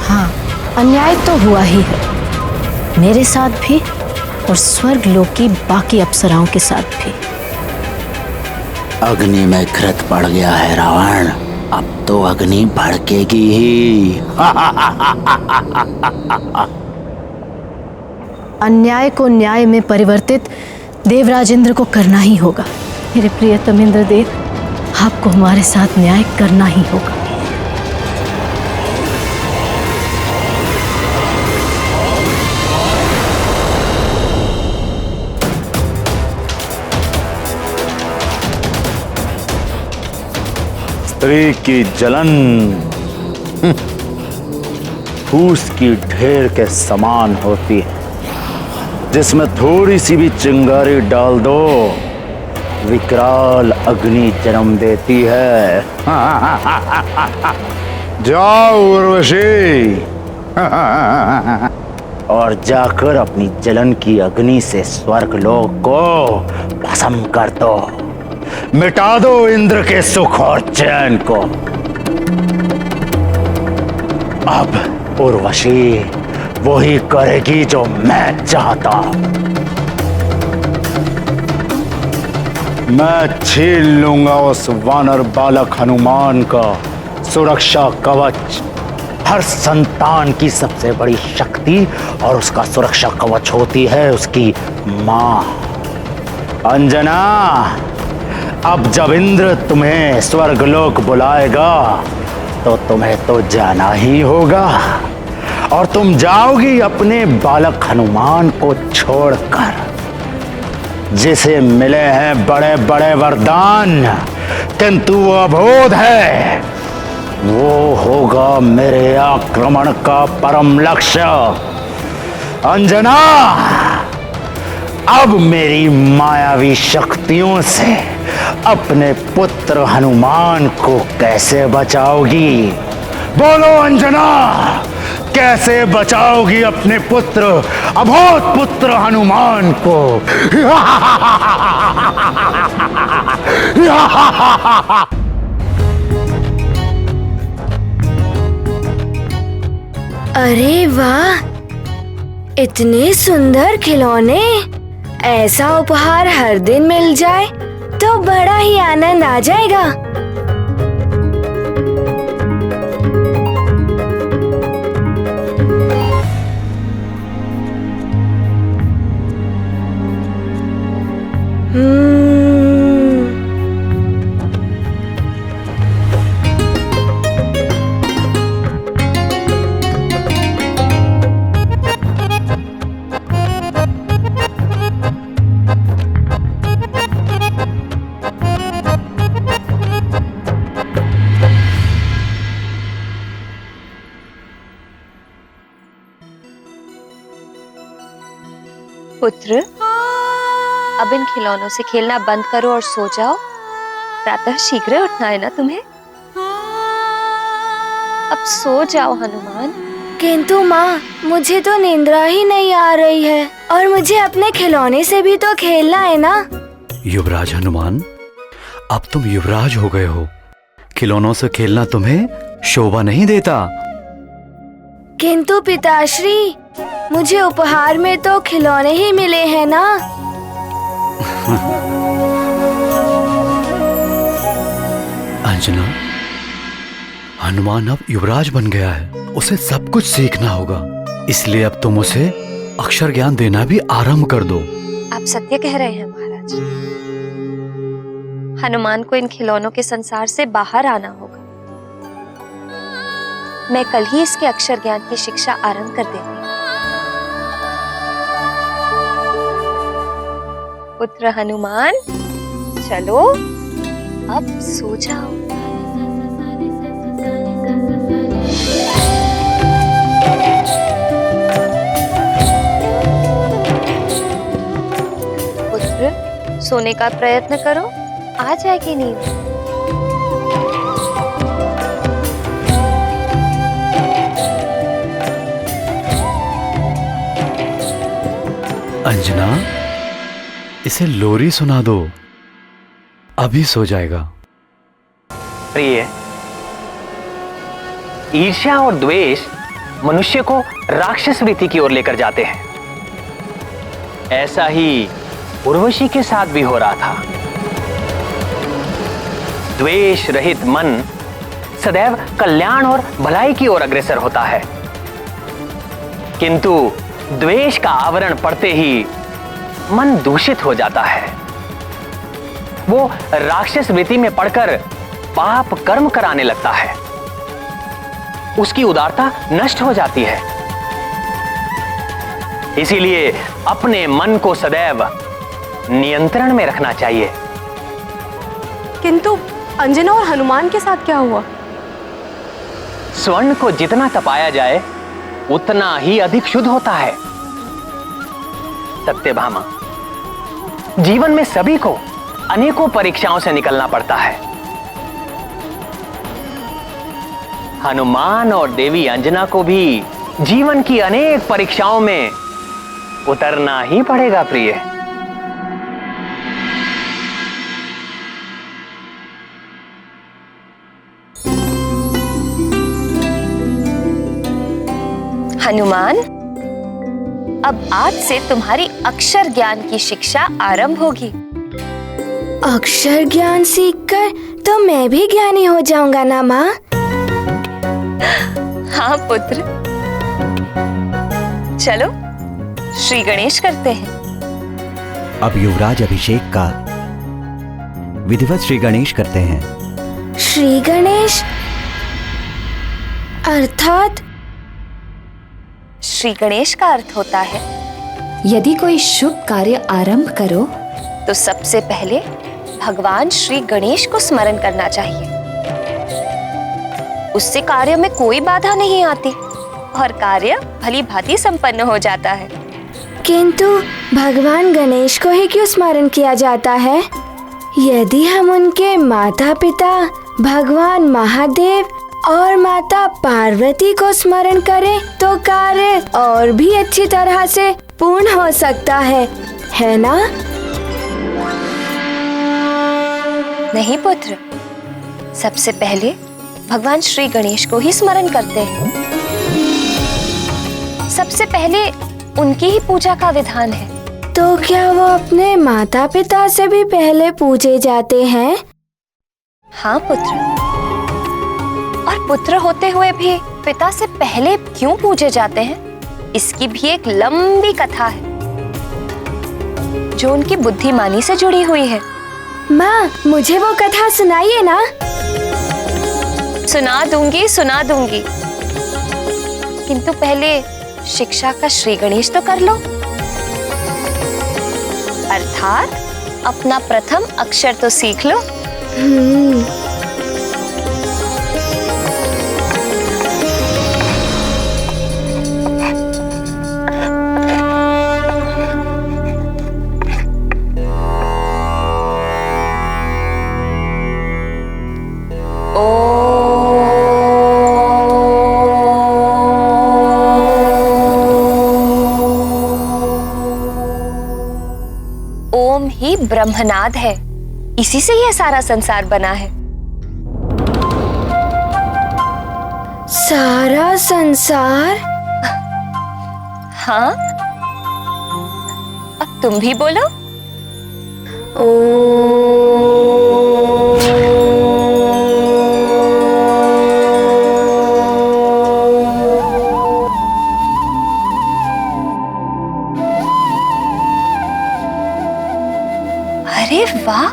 हाँ, अन्याय तो हुआ ही है, मेरे साथ भी और स्वर्ग लोक की बाकी अप्सराओं के साथ भी। अग्नि में घृत पड़ गया है रावण, अब तो अग्नि भड़केगी ही। अन्याय को न्याय में परिवर्तित देवराज इंद्र को करना ही होगा। मेरे प्रियतम इंद्रदेव, आपको हमारे साथ न्याय करना ही होगा। स्त्री की जलन फूस की ढेर के समान होती है, जिसमें थोड़ी सी भी चिंगारी डाल दो, विकराल अग्नि जन्म देती है। जाओ उर्वशी, और जाकर अपनी जलन की अग्नि से स्वर्गलोक को भस्म कर दो, मिटा दो इंद्र के सुख और चैन को। अब उर्वशी वही करेगी जो मैं चाहता। मैं छीन लूंगा उस वानर बालक हनुमान का सुरक्षा कवच। हर संतान की सबसे बड़ी शक्ति और उसका सुरक्षा कवच होती है उसकी मां। अंजना, अब जब इंद्र तुम्हें स्वर्गलोक बुलाएगा तो तुम्हें तो जाना ही होगा, और तुम जाओगी अपने बालक हनुमान को छोड़कर, जिसे मिले हैं बड़े बड़े वरदान, किंतु वो अबोध है। वो होगा मेरे आक्रमण का परम लक्ष्य। अंजना, अब मेरी मायावी शक्तियों से अपने पुत्र हनुमान को कैसे बचाओगी? बोलो अंजना, कैसे बचाओगी अपने पुत्र, अबोध पुत्र हनुमान को? अरे वाह, इतने सुंदर खिलौने! ऐसा उपहार हर दिन मिल जाए तो बड़ा ही आनंद आ जाएगा। पुत्र, अब इन खिलौनों से खेलना बंद करो और सो जाओ। प्रातः शीघ्र उठना है ना तुम्हें। अब सो जाओ हनुमान। किंतु माँ, मुझे तो निंद्रा ही नहीं आ रही है और मुझे अपने खिलौने से भी तो खेलना है ना। युवराज हनुमान, अब तुम युवराज हो गए हो। खिलौनों से खेलना तुम्हें शोभा नहीं देता। किंतु पिताश्री, मुझे उपहार में तो खिलौने ही मिले हैं ना। अंजना, हनुमान अब युवराज बन गया है, उसे सब कुछ सीखना होगा। इसलिए अब तुम उसे अक्षर ज्ञान देना भी आरंभ कर दो। आप सत्य कह रहे हैं महाराज। हनुमान को इन खिलौनों के संसार से बाहर आना होगा। मैं कल ही इसके अक्षर ज्ञान की शिक्षा आरंभ कर देती हूँ। पुत्र हनुमान, चलो अब सो जाओ। पुत्र, सोने का प्रयत्न करो, आ जाएगी नींद। अंजना, इसे लोरी सुना दो, अभी सो जाएगा। प्रिय, ईर्ष्या और द्वेष मनुष्य को राक्षस वृत्ति की ओर लेकर जाते हैं। ऐसा ही उर्वशी के साथ भी हो रहा था। द्वेष रहित मन सदैव कल्याण और भलाई की ओर अग्रसर होता है, किंतु द्वेष का आवरण पड़ते ही मन दूषित हो जाता है। वो राक्षस वृत्ति में पड़कर पाप कर्म कराने लगता है। उसकी उदारता नष्ट हो जाती है। इसीलिए अपने मन को सदैव नियंत्रण में रखना चाहिए। किंतु अंजना और हनुमान के साथ क्या हुआ? स्वर्ण को जितना तपाया जाए उतना ही अधिक शुद्ध होता है। सत्यभामा, जीवन में सभी को अनेकों परीक्षाओं से निकलना पड़ता है। हनुमान और देवी अंजना को भी जीवन की अनेक परीक्षाओं में उतरना ही पड़ेगा प्रिय। हनुमान, अब आज से तुम्हारी अक्षर ज्ञान की शिक्षा आरंभ होगी। अक्षर ज्ञान सीखकर तो मैं भी ज्ञानी हो जाऊंगा ना माँ? हाँ पुत्र, चलो श्री गणेश करते हैं। अब युवराज अभिषेक का विधिवत श्री गणेश करते हैं। श्री गणेश अर्थात? श्री गणेश का अर्थ होता है, यदि कोई शुभ कार्य आरंभ करो तो सबसे पहले भगवान श्री गणेश को स्मरण करना चाहिए। उससे कार्य में कोई बाधा नहीं आती और कार्य भली भांति संपन्न हो जाता है। किंतु भगवान गणेश को ही क्यों स्मरण किया जाता है? यदि हम उनके माता पिता भगवान महादेव और माता पार्वती को स्मरण करें तो कार्य और भी अच्छी तरह से पूर्ण हो सकता है ना? नहीं पुत्र, सबसे पहले भगवान श्री गणेश को ही स्मरण करते हैं। सबसे पहले उनकी ही पूजा का विधान है। तो क्या वो अपने माता पिता से भी पहले पूजे जाते हैं? हाँ पुत्र, और पुत्र होते हुए भी पिता से पहले क्यों पूजे जाते हैं, इसकी भी एक लंबी कथा है जो उनकी बुद्धिमानी से जुड़ी हुई है। माँ, मुझे वो कथा सुनाइए ना। सुना दूंगी, किंतु पहले शिक्षा का श्री गणेश तो कर लो, अर्थात अपना प्रथम अक्षर तो सीख लो। ओम ही ब्रह्मनाद है, इसी से यह सारा संसार बना है। सारा संसार? हाँ, अब तुम भी बोलो। अरे वाह,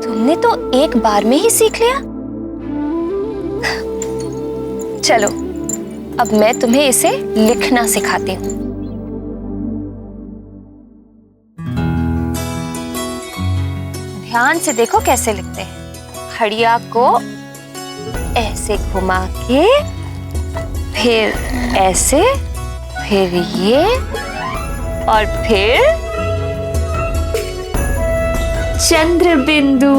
तुमने तो एक बार में ही सीख लिया। चलो, अब मैं तुम्हें इसे लिखना सिखाती हूँ। ध्यान से देखो कैसे लिखते हैं। खड़िया को ऐसे घुमा के, फिर ऐसे, फिर ये, और फिर चंद्र बिंदु।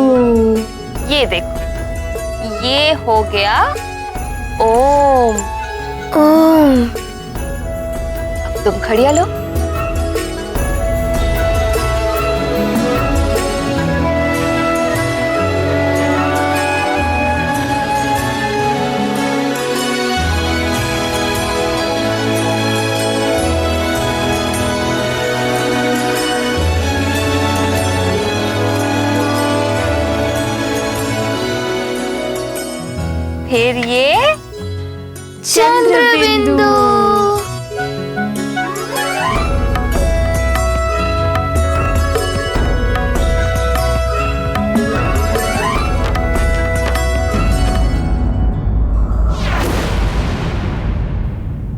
ये देखो, ये हो गया ओम। ओम। अब तुम खड़िया लो। फिर ये चंद्र बिंदु।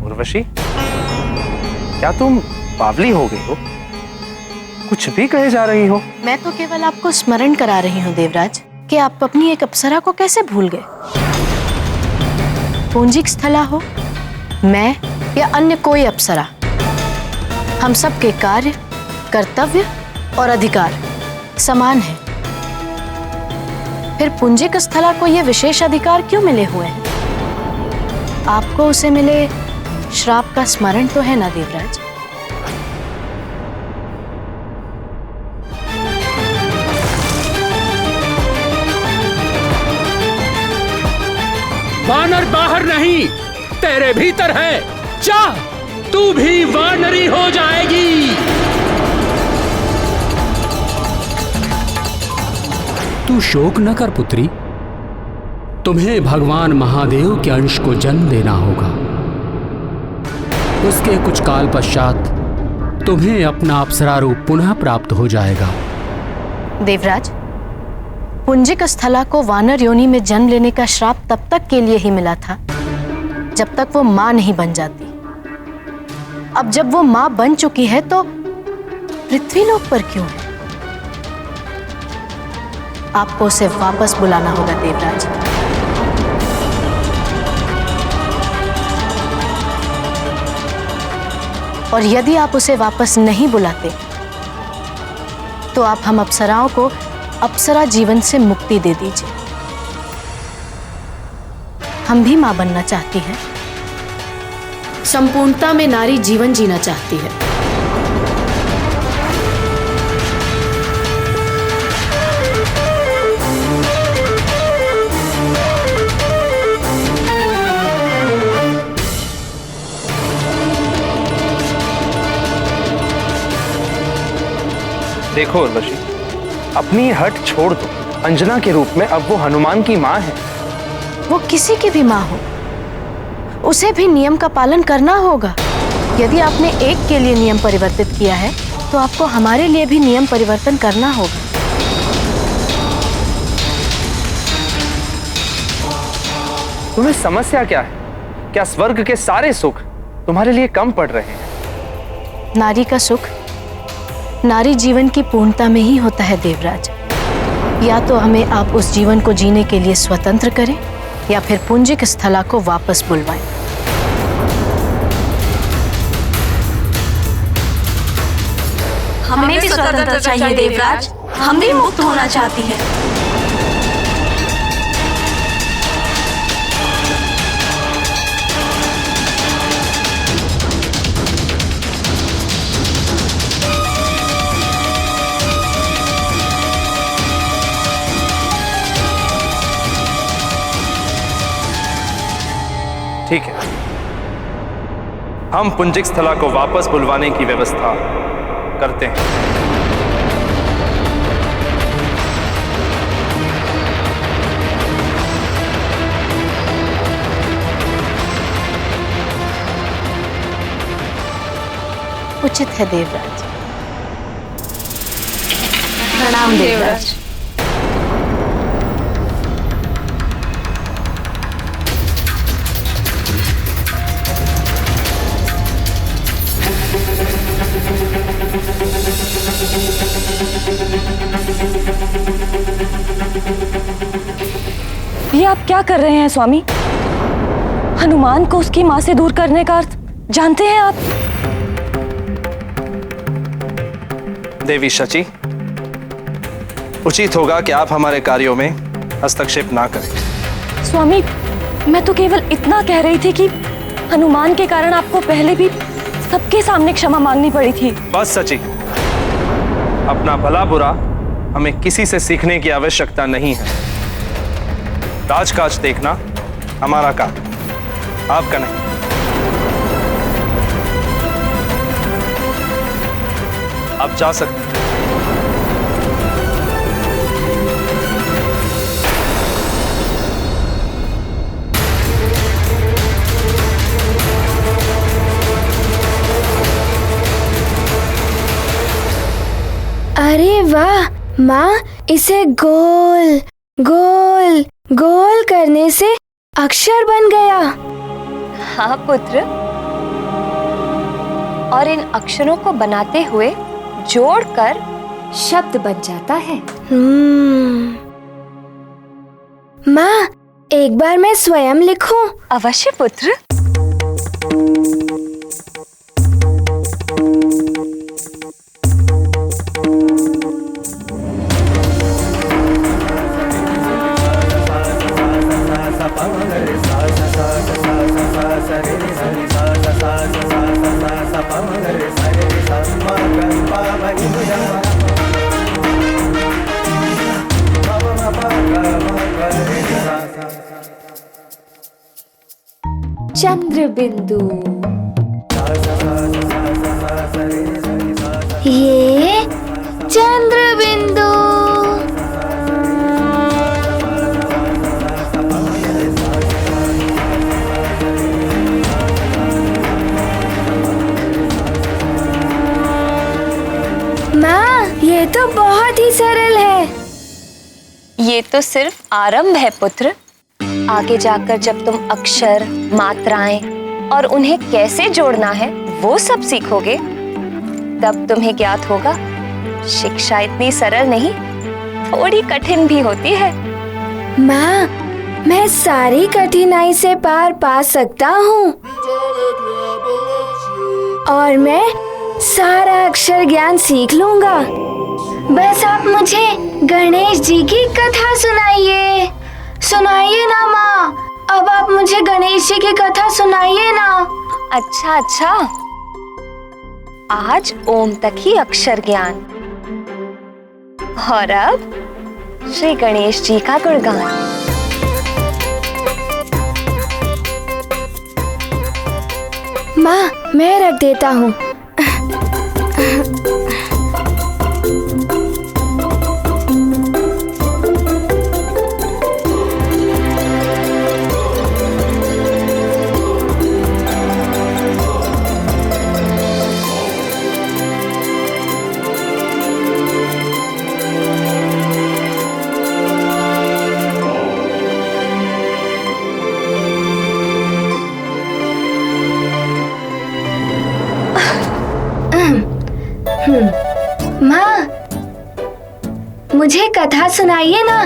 उर्वशी, क्या तुम बावली हो गई हो? कुछ भी कहे जा रही हो। मैं तो केवल आपको स्मरण करा रही हूँ देवराज कि आप अपनी एक अप्सरा को कैसे भूल गए। पूंजिक स्थला हो, मैं या अन्य कोई अप्सरा, हम सब के कार्य, कर्तव्य और अधिकार समान है। फिर पुंजिक स्थला को ये विशेष अधिकार क्यों मिले हुए हैं? आपको उसे मिले श्राप का स्मरण तो है ना देवराज? वानर बाहर नहीं, तेरे भीतर है। जा, तू भी वानरी हो जाएगी। तू शोक न कर पुत्री, तुम्हें भगवान महादेव के अंश को जन्म देना होगा। उसके कुछ काल पश्चात तुम्हें अपना अप्सरा रूप पुनः प्राप्त हो जाएगा। देवराज, पुंजिक स्थला को वानर योनि में जन्म लेने का श्राप तब तक के लिए ही मिला था जब तक वो मां नहीं बन जाती। अब जब वो मां बन चुकी है तो पृथ्वीलोक पर क्यों है? आपको उसे वापस बुलाना होगा देवराज। और यदि आप उसे वापस नहीं बुलाते तो आप हम अप्सराओं को अप्सरा जीवन से मुक्ति दे दीजिए। हम भी मां बनना चाहती हैं, संपूर्णता में नारी जीवन जीना चाहती है। देखो उर्वशी, अपनी हट छोड़ दो। अंजना के रूप में अब वो हनुमान की माँ है। वो किसी की भी माँ हो, उसे भी नियम का पालन करना होगा। यदि आपने एक के लिए नियम परिवर्तित किया है तो आपको हमारे लिए भी नियम परिवर्तन करना होगा। तुम्हें समस्या क्या है? क्या स्वर्ग के सारे सुख तुम्हारे लिए कम पड़ रहे हैं? नारी का सुख नारी जीवन की पूर्णता में ही होता है देवराज। या तो हमें आप उस जीवन को जीने के लिए स्वतंत्र करें या फिर पुंजिक स्थला को वापस बुलवाएं। हमें भी स्वतंत्रता चाहिए देवराज, हम भी मुक्त होना चाहती हैं। ठीक है, हम पुंजिक स्थला को वापस बुलवाने की व्यवस्था करते हैं। उचित है देवराज। प्रणाम देवराज। ये आप क्या कर रहे हैं स्वामी? हनुमान को उसकी मां से दूर करने का अर्थ जानते हैं आप? देवी शची, उचित होगा कि आप हमारे कार्यों में हस्तक्षेप ना करें। स्वामी, मैं तो केवल इतना कह रही थी कि हनुमान के कारण आपको पहले भी सबके सामने क्षमा मांगनी पड़ी थी। बस सची, अपना भला बुरा हमें किसी से सीखने की आवश्यकता नहीं है। राजकाज देखना हमारा काम, आपका नहीं। आप जा सकते हैं। अरे वाह माँ, इसे गोल गोल गोल करने से अक्षर बन गया। हाँ पुत्र, और इन अक्षरों को बनाते हुए जोड़कर शब्द बन जाता है। माँ, एक बार मैं स्वयं लिखूं? अवश्य पुत्र। चंद्र बिंदु। ये चंद्र बिंदु। माँ, ये तो बहुत ही सरल है। ये तो सिर्फ आरंभ है पुत्र। आगे जाकर जब तुम अक्षर, मात्राएं और उन्हें कैसे जोड़ना है वो सब सीखोगे, तब तुम्हें ज्ञात होगा शिक्षा इतनी सरल नहीं, थोड़ी कठिन भी होती है। माँ, मैं सारी कठिनाई से पार पा सकता हूँ और मैं सारा अक्षर ज्ञान सीख लूंगा। बस आप मुझे गणेश जी की कथा सुनाइए। सुनाइए ना माँ, अब आप मुझे गणेश जी की कथा सुनाइए ना। अच्छा अच्छा, आज ओम तक ही अक्षर ज्ञान, और अब श्री गणेश जी का गुणगान। माँ, मैं रख देता हूँ। मुझे कथा सुनाइए ना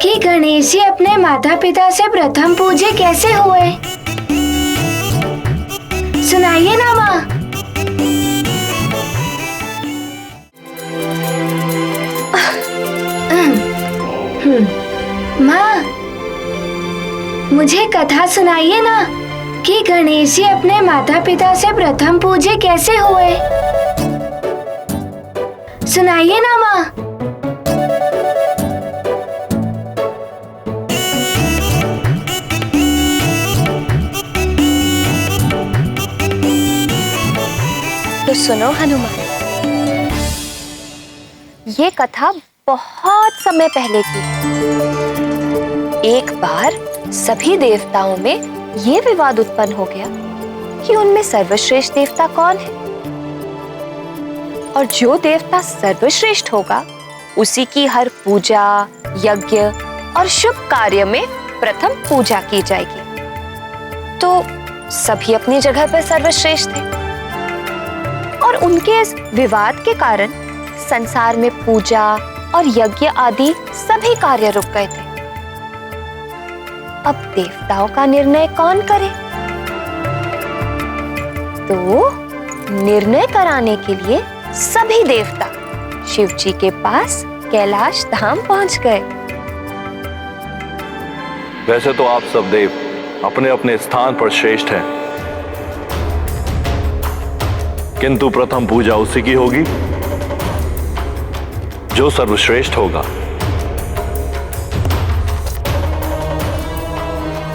कि गणेश जी अपने माता पिता से प्रथम पूजे कैसे हुए। सुनाइए ना माँ। माँ, मुझे कथा सुनाइए ना कि गणेश जी अपने माता पिता से प्रथम पूजे कैसे हुए। सुनाइए ना माँ। तो सुनो हनुमान, ये कथा बहुत समय पहले की है। एक बार सभी देवताओं में ये विवाद उत्पन्न हो गया कि उनमें सर्वश्रेष्ठ देवता कौन है, और जो देवता सर्वश्रेष्ठ होगा उसी की हर पूजा, यज्ञ और शुभ कार्य में प्रथम पूजा की जाएगी। तो सभी अपनी जगह पर सर्वश्रेष्ठ थे और उनके इस विवाद के कारण संसार में पूजा और यज्ञ आदि सभी कार्य रुक गए थे। अब देवताओं का निर्णय कौन करे? तो निर्णय कराने के लिए सभी देवता शिव जी के पास कैलाश धाम पहुंच गए। वैसे तो आप सब देव अपने अपने स्थान पर श्रेष्ठ हैं, किंतु प्रथम पूजा उसी की होगी जो सर्वश्रेष्ठ होगा।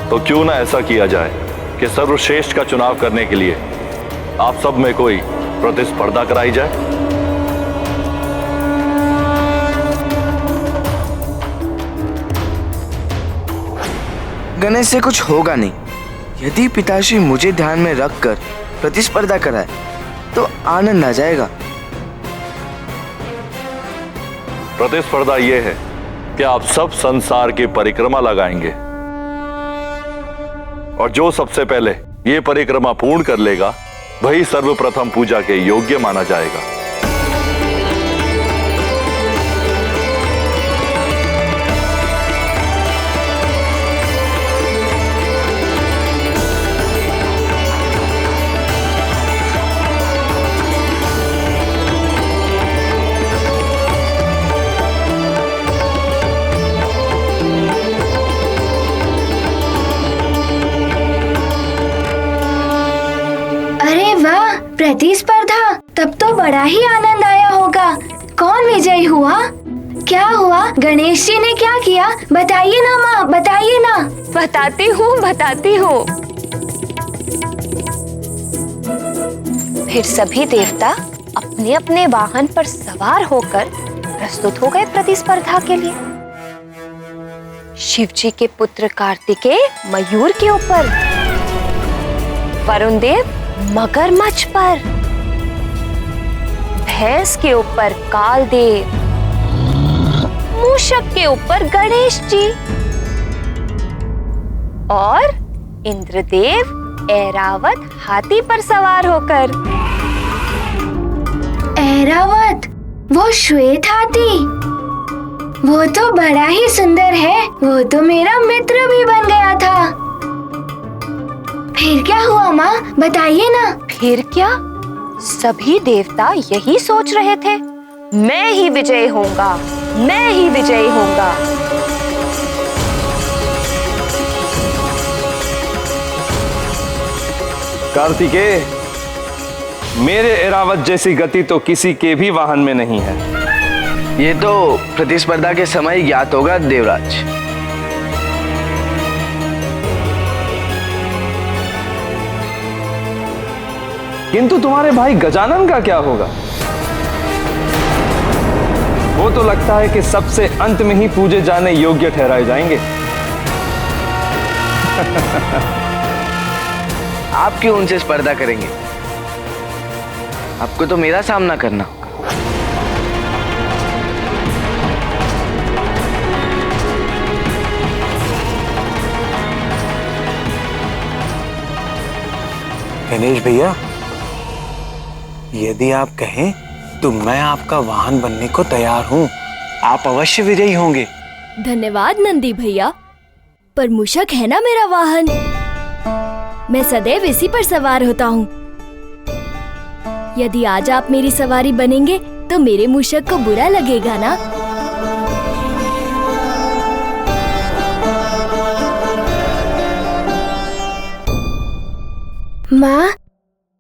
तो क्यों ना ऐसा किया जाए कि सर्वश्रेष्ठ का चुनाव करने के लिए आप सब में कोई प्रतिस्पर्धा कराई जाए। गणेश से कुछ होगा नहीं। यदि पिताश्री मुझे ध्यान में रखकर प्रतिस्पर्धा कराए तो आनंद आ जाएगा। प्रतिस्पर्धा यह है कि आप सब संसार की परिक्रमा लगाएंगे और जो सबसे पहले ये परिक्रमा पूर्ण कर लेगा वही सर्वप्रथम पूजा के योग्य माना जाएगा। प्रतिस्पर्धा, तब तो बड़ा ही आनंद आया होगा। कौन विजयी हुआ? क्या हुआ? गणेश जी ने क्या किया? बताइए ना माँ, बताइए ना। बताती हूँ। फिर सभी देवता अपने अपने वाहन पर सवार होकर प्रस्तुत हो गए प्रतिस्पर्धा के लिए। शिव जी के पुत्र कार्तिकेय मयूर के ऊपर, वरुण देव मगरमच्छ पर, भैंस के ऊपर कालदेव, मूषक के ऊपर गणेश जी और इंद्रदेव ऐरावत हाथी पर सवार होकर। ऐरावत, वो श्वेत हाथी, वो तो बड़ा ही सुंदर है। वो तो मेरा मित्र भी बन गया था। फिर क्या हुआ माँ, बताइए ना। फिर क्या? सभी देवता यही सोच रहे थे, मैं ही विजयी होऊंगा, मैं ही विजयी होऊंगा। कार्तिकेय, मेरे ऐरावत जैसी गति तो किसी के भी वाहन में नहीं है। ये तो प्रतिस्पर्धा के समय ज्ञात होगा देवराज। किंतु तुम्हारे भाई गजानन का क्या होगा? वो तो लगता है कि सबसे अंत में ही पूजे जाने योग्य ठहराए जाएंगे। आप क्यों उनसे स्पर्धा करेंगे? आपको तो मेरा सामना करना होगा। गणेश भैया, यदि आप कहें तो मैं आपका वाहन बनने को तैयार हूं। आप अवश्य विजयी होंगे। धन्यवाद नंदी भैया, पर मूषक है ना मेरा वाहन, मैं सदैव इसी पर सवार होता हूँ। यदि आज आप मेरी सवारी बनेंगे तो मेरे मूषक को बुरा लगेगा ना? माँ,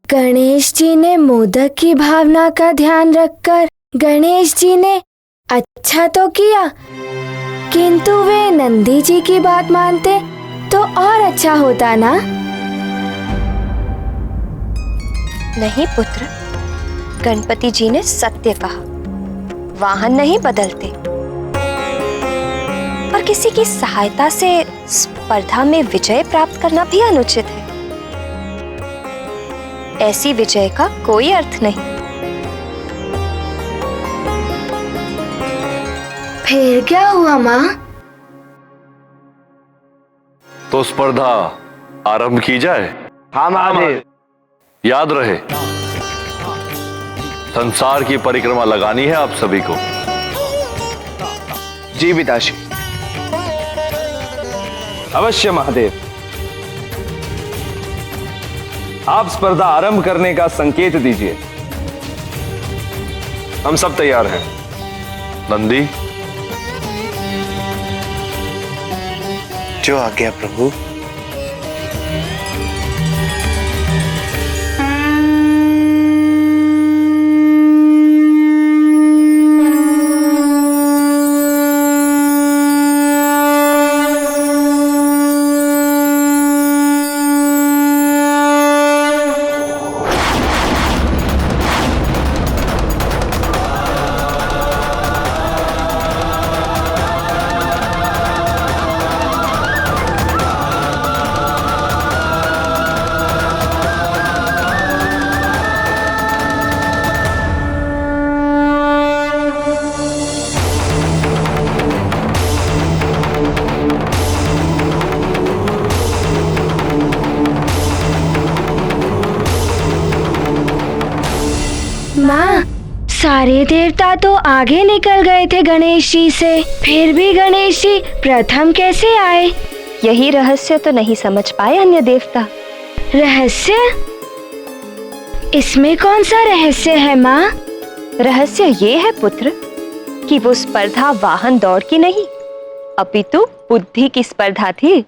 गणेश जी ने मोदक की भावना का ध्यान रखकर गणेश जी ने अच्छा तो किया, किंतु वे नंदी जी की बात मानते तो और अच्छा होता ना? नहीं पुत्र, गणपति जी ने सत्य कहा, वाहन नहीं बदलते और किसी की सहायता से स्पर्धा में विजय प्राप्त करना भी अनुचित है। ऐसी विजय का कोई अर्थ नहीं। फिर क्या हुआ माँ? तो स्पर्धा आरंभ की जाए। हाँ महादेव। याद रहे, संसार की परिक्रमा लगानी है आप सभी को। जी पिताश्री। अवश्य महादेव। आप स्पर्धा आरंभ करने का संकेत दीजिए, हम सब तैयार हैं। नंदी। जो आज्ञा प्रभु। माँ, सारे देवता तो आगे निकल गए थे गणेश जी से, फिर भी गणेश जी प्रथम कैसे आए? यही रहस्य तो नहीं समझ पाए अन्य देवता। रहस्य? इसमें कौन सा रहस्य है माँ? रहस्य ये है पुत्र कि वो स्पर्धा वाहन दौड़ की नहीं, अपितु बुद्धि की स्पर्धा थी।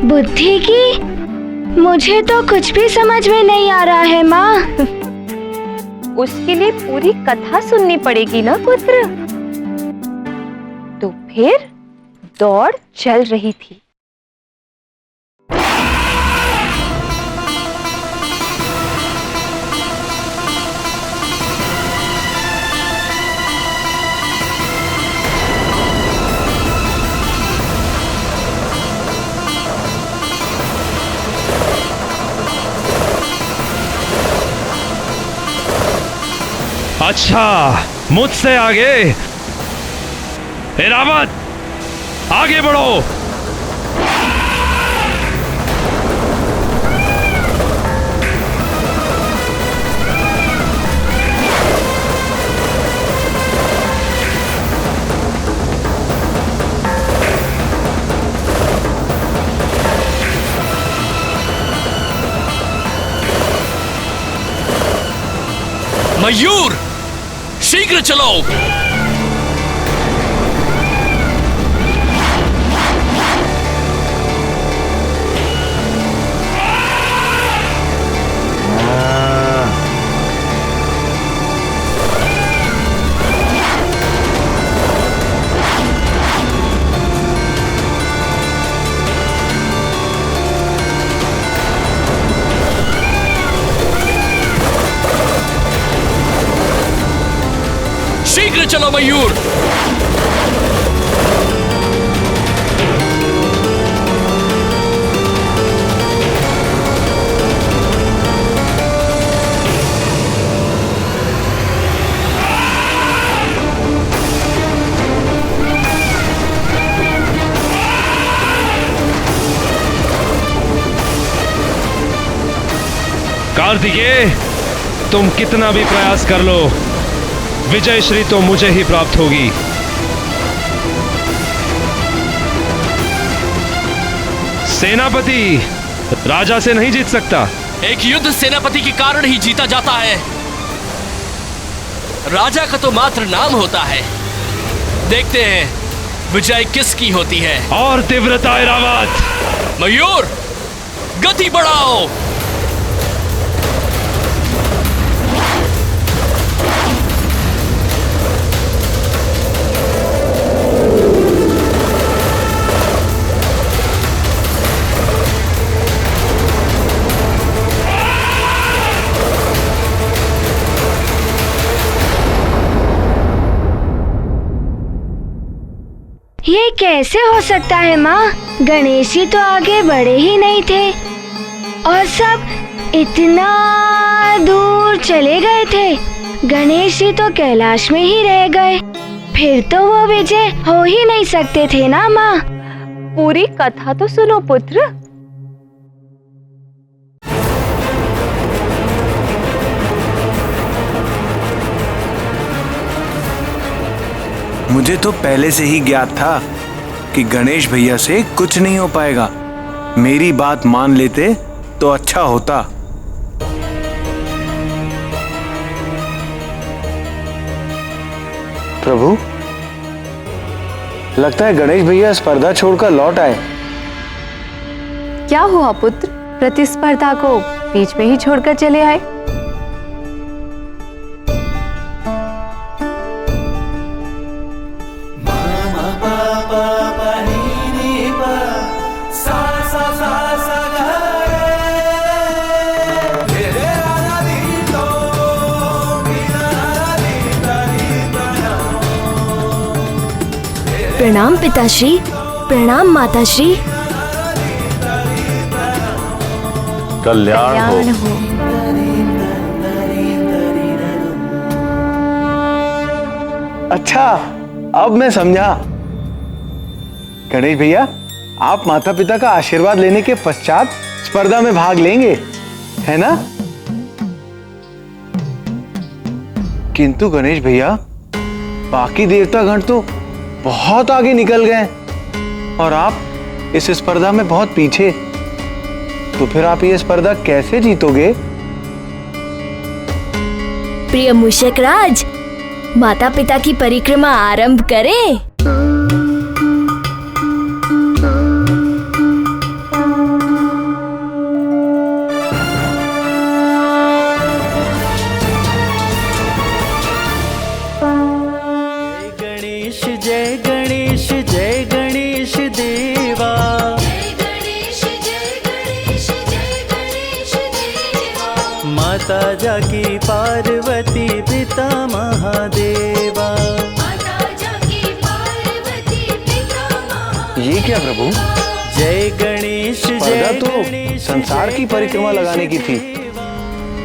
बुद्धि की? मुझे तो कुछ भी समझ में नहीं आ रहा है माँ। उसके लिए पूरी कथा सुननी पड़ेगी ना पुत्र। तो फिर दौड़ चल रही थी। अच्छा, मुझसे आगे। रावण, आगे बढ़ो। मयूर, शीघ्र चलो। शीघ्र चलो मयूर। कार्तिकेय, तुम कितना भी प्रयास कर लो, विजय श्री तो मुझे ही प्राप्त होगी। सेनापति राजा से नहीं जीत सकता। एक युद्ध सेनापति के कारण ही जीता जाता है। राजा का तो मात्र नाम होता है। देखते हैं विजय किसकी होती है। और तीव्रता ऐरावत। मयूर, गति बढ़ाओ। ये कैसे हो सकता है माँ? गणेश जी तो आगे बढ़े ही नहीं थे और सब इतना दूर चले गए थे। गणेश जी तो कैलाश में ही रह गए। फिर तो वो विजय हो ही नहीं सकते थे ना माँ? पूरी कथा तो सुनो पुत्र। मुझे तो पहले से ही ज्ञात था कि गणेश भैया से कुछ नहीं हो पाएगा। मेरी बात मान लेते तो अच्छा होता। प्रभु, लगता है गणेश भैया स्पर्धा छोड़कर लौट आए। क्या हुआ पुत्र? प्रतिस्पर्धा को बीच में ही छोड़कर चले आए? प्रणाम पिताश्री, प्रणाम माताश्री। कल्याण हो। अच्छा, अब मैं समझा। गणेश भैया, आप माता पिता का आशीर्वाद लेने के पश्चात स्पर्धा में भाग लेंगे, है ना? किंतु गणेश भैया, बाकी देवतागण तो बहुत आगे निकल गए और आप इस स्पर्धा में बहुत पीछे। तो फिर आप ये स्पर्धा कैसे जीतोगे? प्रिय मूषक राज, माता पिता की परिक्रमा आरंभ करें। माता जाकी पार्वती पिता महादेवा। ये क्या प्रभु? जय गणेश स्पर्धा तो संसार की परिक्रमा लगाने की थी,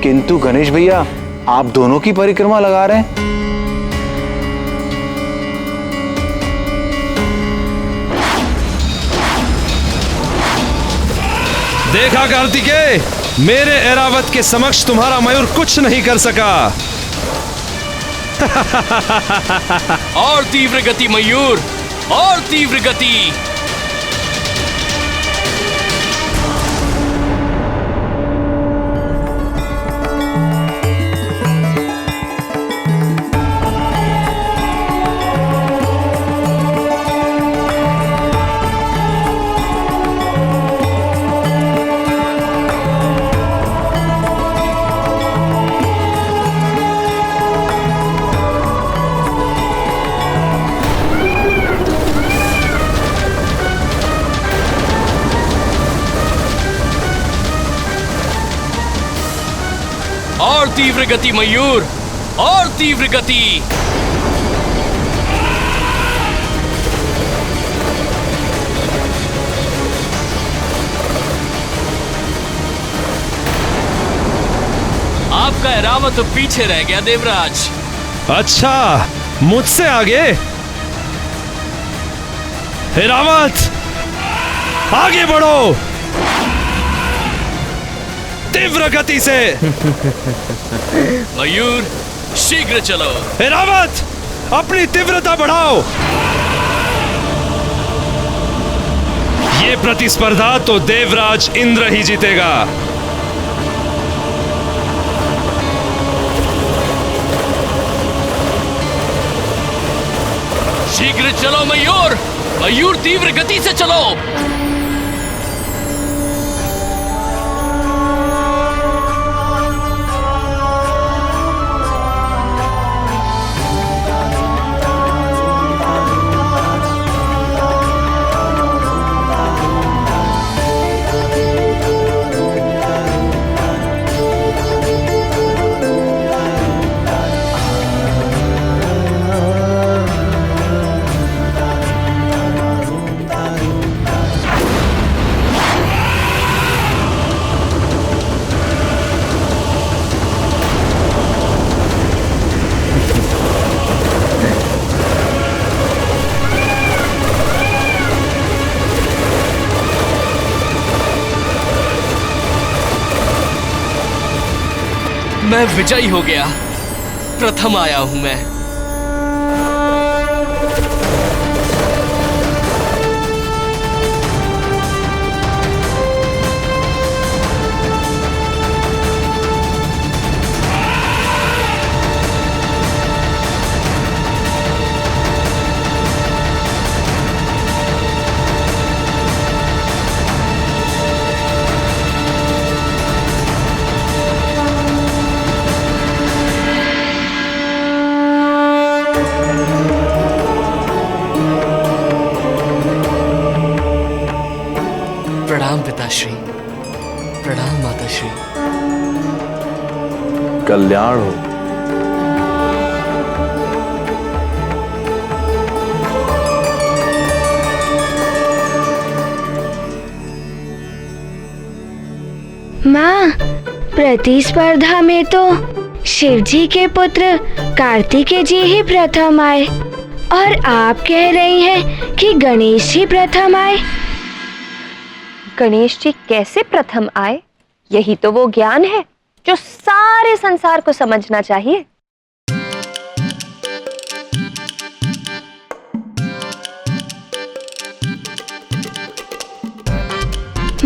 किंतु गणेश भैया आप दोनों की परिक्रमा लगा रहे हैं। देखा कार्तिकेय, मेरे ऐरावत के समक्ष तुम्हारा मयूर कुछ नहीं कर सका। और तीव्र गति मयूर, और तीव्र गति। और तीव्र गति मयूर, और तीव्र गति। आपका ऐरावत तो पीछे रह गया देवराज। अच्छा, मुझसे आगे? ऐरावत, आगे बढ़ो। तीव्र गति से। मयूर शीघ्र चलो। ऐरावत अपनी तीव्रता बढ़ाओ। ये प्रतिस्पर्धा तो देवराज इंद्र ही जीतेगा। शीघ्र चलो मयूर, मयूर तीव्र गति से चलो। मैं विजयी हो गया, प्रथम आया हूं मैं। प्रणाम पिताश्री, प्रणाम माताश्री। कल्याण हो। माँ, प्रतिस्पर्धा में तो शिवजी के पुत्र कार्तिकेय जी ही प्रथम आए और आप कह रही हैं कि गणेश जी प्रथम आए। गणेश जी कैसे प्रथम आए? यही तो वो ज्ञान है जो सारे संसार को समझना चाहिए।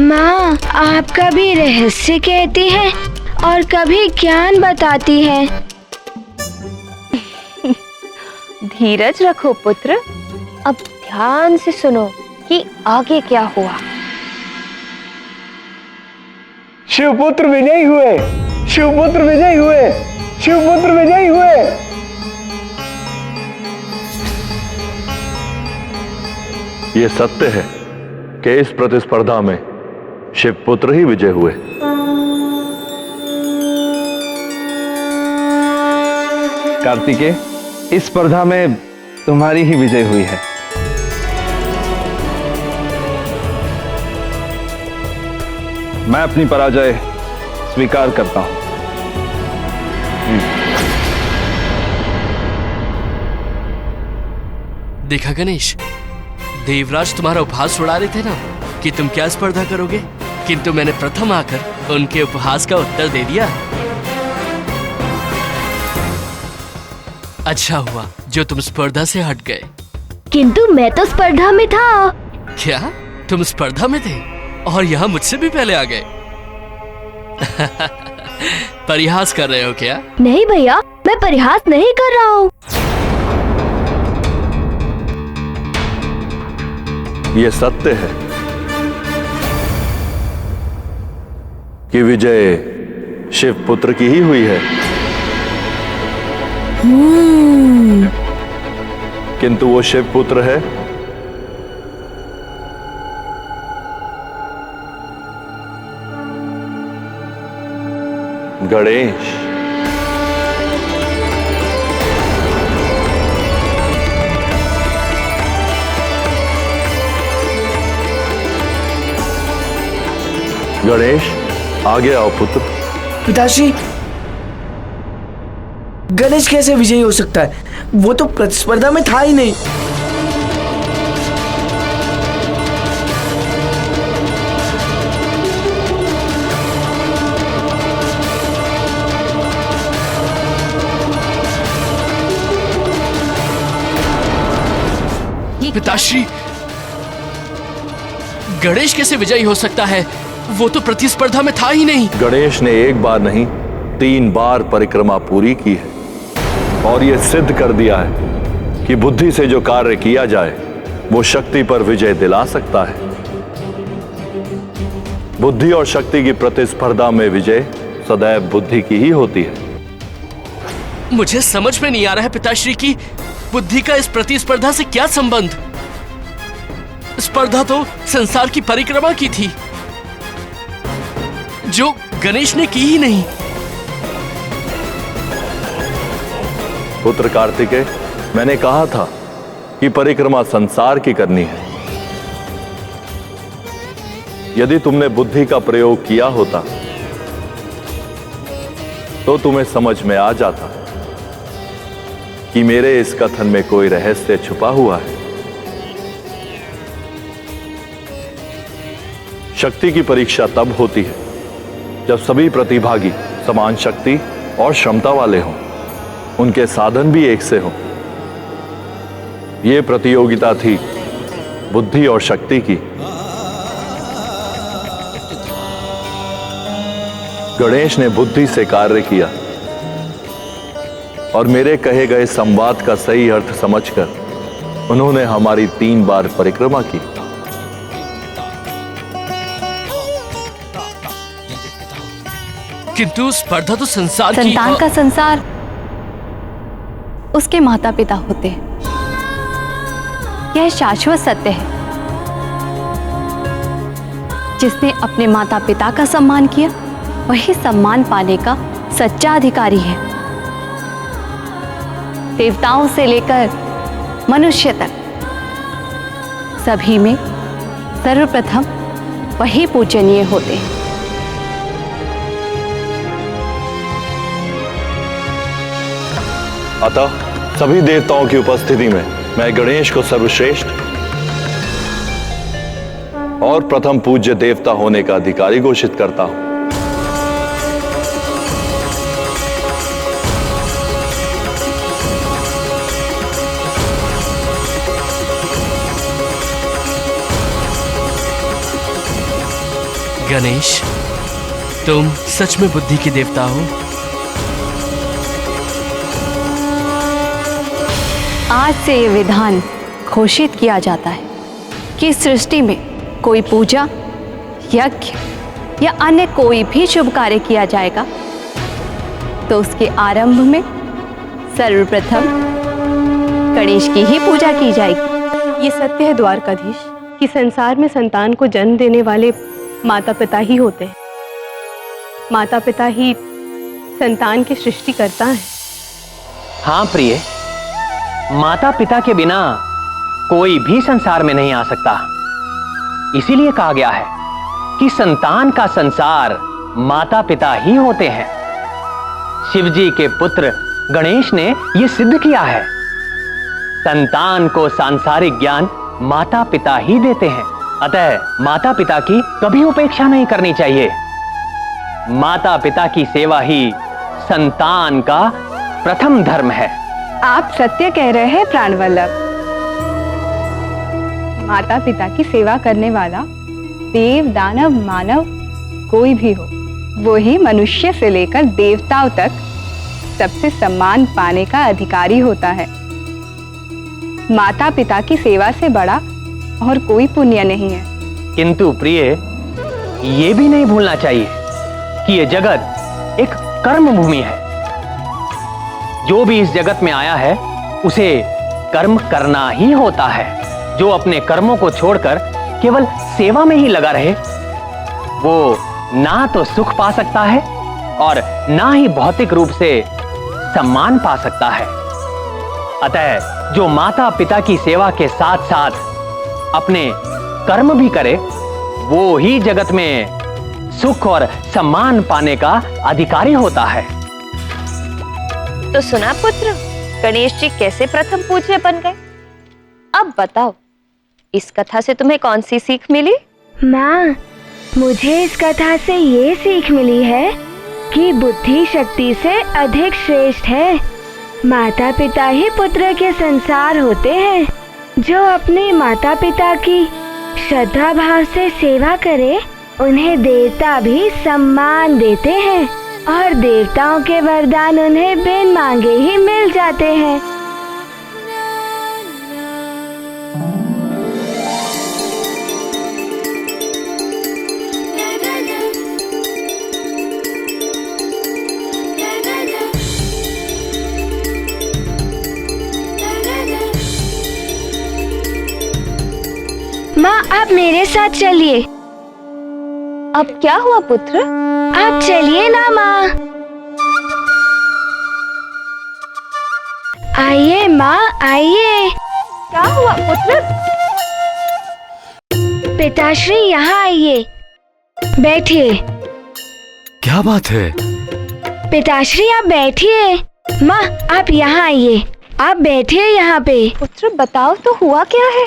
माँ, आप कभी रहस्य कहती हैं और कभी ज्ञान बताती हैं। धीरज रखो पुत्र, अब ध्यान से सुनो कि आगे क्या हुआ। शिवपुत्र विजयी हुए, शिवपुत्र विजयी हुए, शिवपुत्र विजयी हुए। ये सत्य है कि इस प्रतिस्पर्धा में शिवपुत्र ही विजय हुए। कार्तिकेय, इस स्पर्धा में तुम्हारी ही विजय हुई है। मैं अपनी पराजय स्वीकार करता हूं। देखा गणेश, देवराज तुम्हारा उपहास उड़ा रहे थे ना कि तुम क्या स्पर्धा करोगे, किंतु मैंने प्रथम आकर उनके उपहास का उत्तर दे दिया। अच्छा हुआ जो तुम स्पर्धा से हट गए। किंतु मैं तो स्पर्धा में था। क्या तुम स्पर्धा में थे और यहाँ मुझसे भी पहले आ गए? परिहास कर रहे हो क्या? नहीं भैया, मैं परिहास नहीं कर रहा हूँ। ये सत्य है कि विजय शिवपुत्र की ही हुई है, किंतु वो शिवपुत्र है गणेश। गणेश, आगे आओ पुत्र। पिताश्री, गणेश कैसे विजयी हो सकता है? वो तो प्रतिस्पर्धा में था ही नहीं। पिताश्री, गणेश कैसे विजयी हो सकता है? वो तो प्रतिस्पर्धा में था ही नहीं। गणेश ने एक बार नहीं 3 बार परिक्रमा पूरी की है और यह सिद्ध कर दिया है कि बुद्धि से जो कार्य किया जाए वो शक्ति पर विजय दिला सकता है। बुद्धि और शक्ति की प्रतिस्पर्धा में विजय सदैव बुद्धि की ही होती है। मुझे समझ में नहीं आ रहा है पिताश्री की बुद्धि का इस प्रतिस्पर्धा से क्या संबंध? स्पर्धा तो संसार की परिक्रमा की थी, जो गणेश ने की ही नहीं। पुत्र कार्तिकेय, मैंने कहा था कि परिक्रमा संसार की करनी है। यदि तुमने बुद्धि का प्रयोग किया होता तो तुम्हें समझ में आ जाता कि मेरे इस कथन में कोई रहस्य छुपा हुआ है। शक्ति की परीक्षा तब होती है जब सभी प्रतिभागी समान शक्ति और क्षमता वाले हों, उनके साधन भी एक से हों। यह प्रतियोगिता थी बुद्धि और शक्ति की। गणेश ने बुद्धि से कार्य किया और मेरे कहे गए संवाद का सही अर्थ समझकर उन्होंने हमारी 3 बार परिक्रमा की। किंतु स्पर्धा तो संसार की। संतान का संसार उसके माता पिता होते हैं, यह शाश्वत सत्य है। जिसने अपने माता पिता का सम्मान किया वही सम्मान पाने का सच्चा अधिकारी है। देवताओं से लेकर मनुष्य तक सभी में सर्वप्रथम वही पूजनीय होते हैं। अतः सभी देवताओं की उपस्थिति में मैं गणेश को सर्वश्रेष्ठ और प्रथम पूज्य देवता होने का अधिकारी घोषित करता हूं। गणेश, तुम सच में बुद्धि के देवता हो। आज से ये विधान घोषित किया जाता है कि सृष्टि में कोई पूजा, यज्ञ या अन्य कोई भी शुभ कार्य किया जाएगा तो उसके आरंभ में सर्वप्रथम गणेश की ही पूजा की जाएगी। ये सत्य है द्वारकाधीश कि संसार में संतान को जन्म देने वाले माता पिता ही होते हैं। माता पिता ही संतान की सृष्टि करता है। हाँ प्रिय, माता पिता के बिना कोई भी संसार में नहीं आ सकता। इसीलिए कहा गया है कि संतान का संसार माता पिता ही होते हैं। शिवजी के पुत्र गणेश ने यह सिद्ध किया है। संतान को सांसारिक ज्ञान माता पिता ही देते हैं, अतः माता पिता की कभी उपेक्षा नहीं करनी चाहिए। माता पिता की सेवा ही संतान का प्रथम धर्म है। आप सत्य कह रहे हैं प्राणवल्लभ। माता पिता की सेवा करने वाला देव, दानव, मानव कोई भी हो, वो ही मनुष्य से लेकर देवताओं तक सबसे सम्मान पाने का अधिकारी होता है। माता पिता की सेवा से बड़ा और कोई पुण्य नहीं है। किंतु प्रिय, ये भी नहीं भूलना चाहिए कि यह जगत एक कर्म भूमि है। जो भी इस जगत में आया है उसे कर्म करना ही होता है। जो अपने कर्मों को छोड़कर केवल सेवा में ही लगा रहे, वो ना तो सुख पा सकता है और ना ही भौतिक रूप से सम्मान पा सकता है। अतः जो माता पिता की सेवा के साथ साथ अपने कर्म भी करे, वो ही जगत में सुख और सम्मान पाने का अधिकारी होता है। तो सुना पुत्र, गणेश जी कैसे प्रथम पूज्य बन गए। अब बताओ, इस कथा से तुम्हें कौन सी सीख मिली? माँ, मुझे इस कथा से ये सीख मिली है कि बुद्धि शक्ति से अधिक श्रेष्ठ है। माता पिता ही पुत्र के संसार होते हैं। जो अपने माता पिता की श्रद्धा भाव से सेवा करे उन्हें देवता भी सम्मान देते हैं और देवताओं के वरदान उन्हें बिन मांगे ही मिल जाते हैं। माँ, आप मेरे साथ चलिए। अब क्या हुआ पुत्र? आप चलिए ना माँ। आइए माँ, आइए। क्या हुआ पुत्र? पिताश्री यहाँ आइए, बैठिए। क्या बात है? पिताश्री आप बैठिए। माँ, आप यहाँ आइए, आप बैठिए यहाँ पे। पुत्र बताओ तो हुआ क्या है?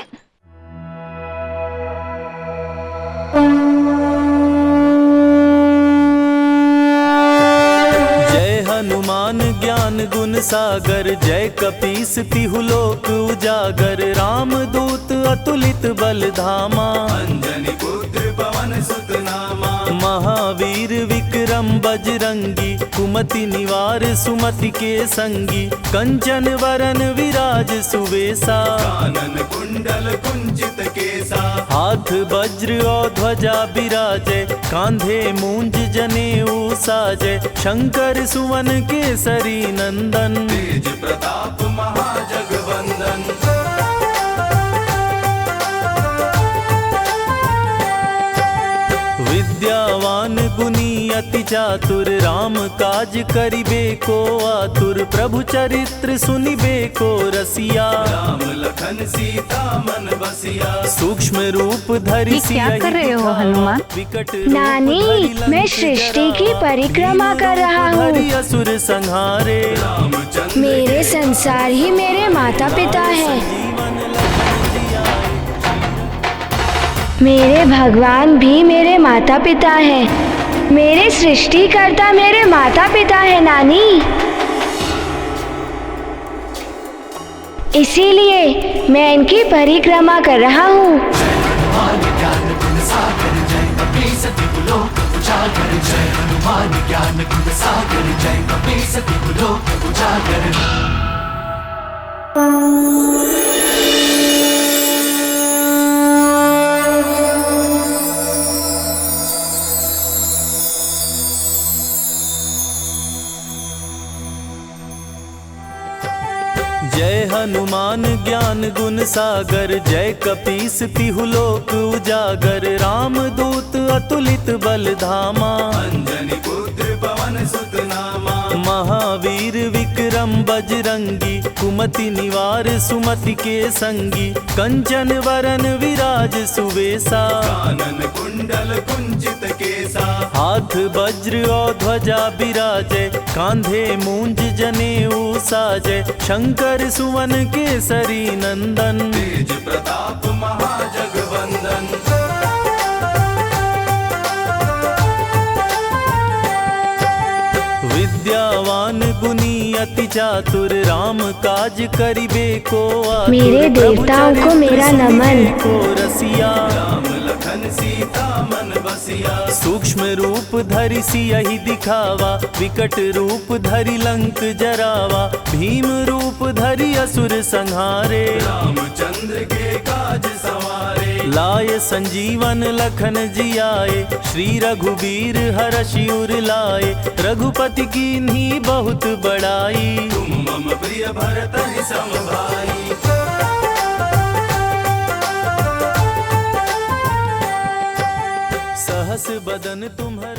जय हनुमान ज्ञान गुण सागर, जय कपीस तिहु लोक उजागर, राम दूत अतुलित बल धामा, अंजनी पुत्र पवन सुत नामा, महावीर विक्रम बजरंगी, कुमति निवार सुमति के संगी, कंचन वरन विराज सुवेसा, कानन कुंडल कुंचित केसा, हाथ वज्र और ध्वजा बिराजे, कांधे मूंज जनेऊ साजे, शंकर सुवन केसरी नंदन, तेज प्रताप महाजगवंदन। विद्यावान गुणी अति चातुर, राम काज करिबे को आतुर, प्रभु चरित्र सुनिबे को रसिया, राम लखन सीता मन बसिया, सूक्ष्म रूप धरि क्या कर रहे हो हनुमान? नानी, मैं सृष्टि की परिक्रमा कर रहा हूँ। असुर संहारे, मेरे संसार ही मेरे माता पिता हैं। मेरे भगवान भी मेरे माता पिता हैं। मेरे सृष्टिकर्ता मेरे माता पिता हैं नानी। इसीलिए मैं इनकी परिक्रमा कर रहा हूँ। जय हनुमान ज्ञान गुण सागर, जय कपीस तिहु लोक उजागर, राम दूत अतुलित बल धामा, अंजनी पुत्र पवन सुत नामा, महावीर विक्रम बजरंगी, कुमति निवार सुमति के संगी, कंचन वरन विराज सुवेसा, कानन कुंडल कुंचित केसा, हाथ वज्र और ध्वजा बिराजे, कांधे मूंज जनेऊ साजे, शंकर सुवन केसरी नंदन, तेज प्रताप महाजगवंदन। विद्यावान गुणी अति चातुर, राम काज करिबे को आतुर, मेरे देवताओं को मेरा नमन। को रसिया, राम लखन सीता मन बसिया, सूक्ष्म रूप धरि सियहि दिखावा, विकट रूप धरि लंक जरावा, भीम रूप धरि असुर संहारे, रामचंद्र के काज सवारे, लाय संजीवन लखन जियाए, श्री रघुबीर हरषि उर लाए, रघुपति कीन्ही बहुत बड़ाई, तुम मम प्रिय भरतहि सम भाई। सहस बदन तुम्हारा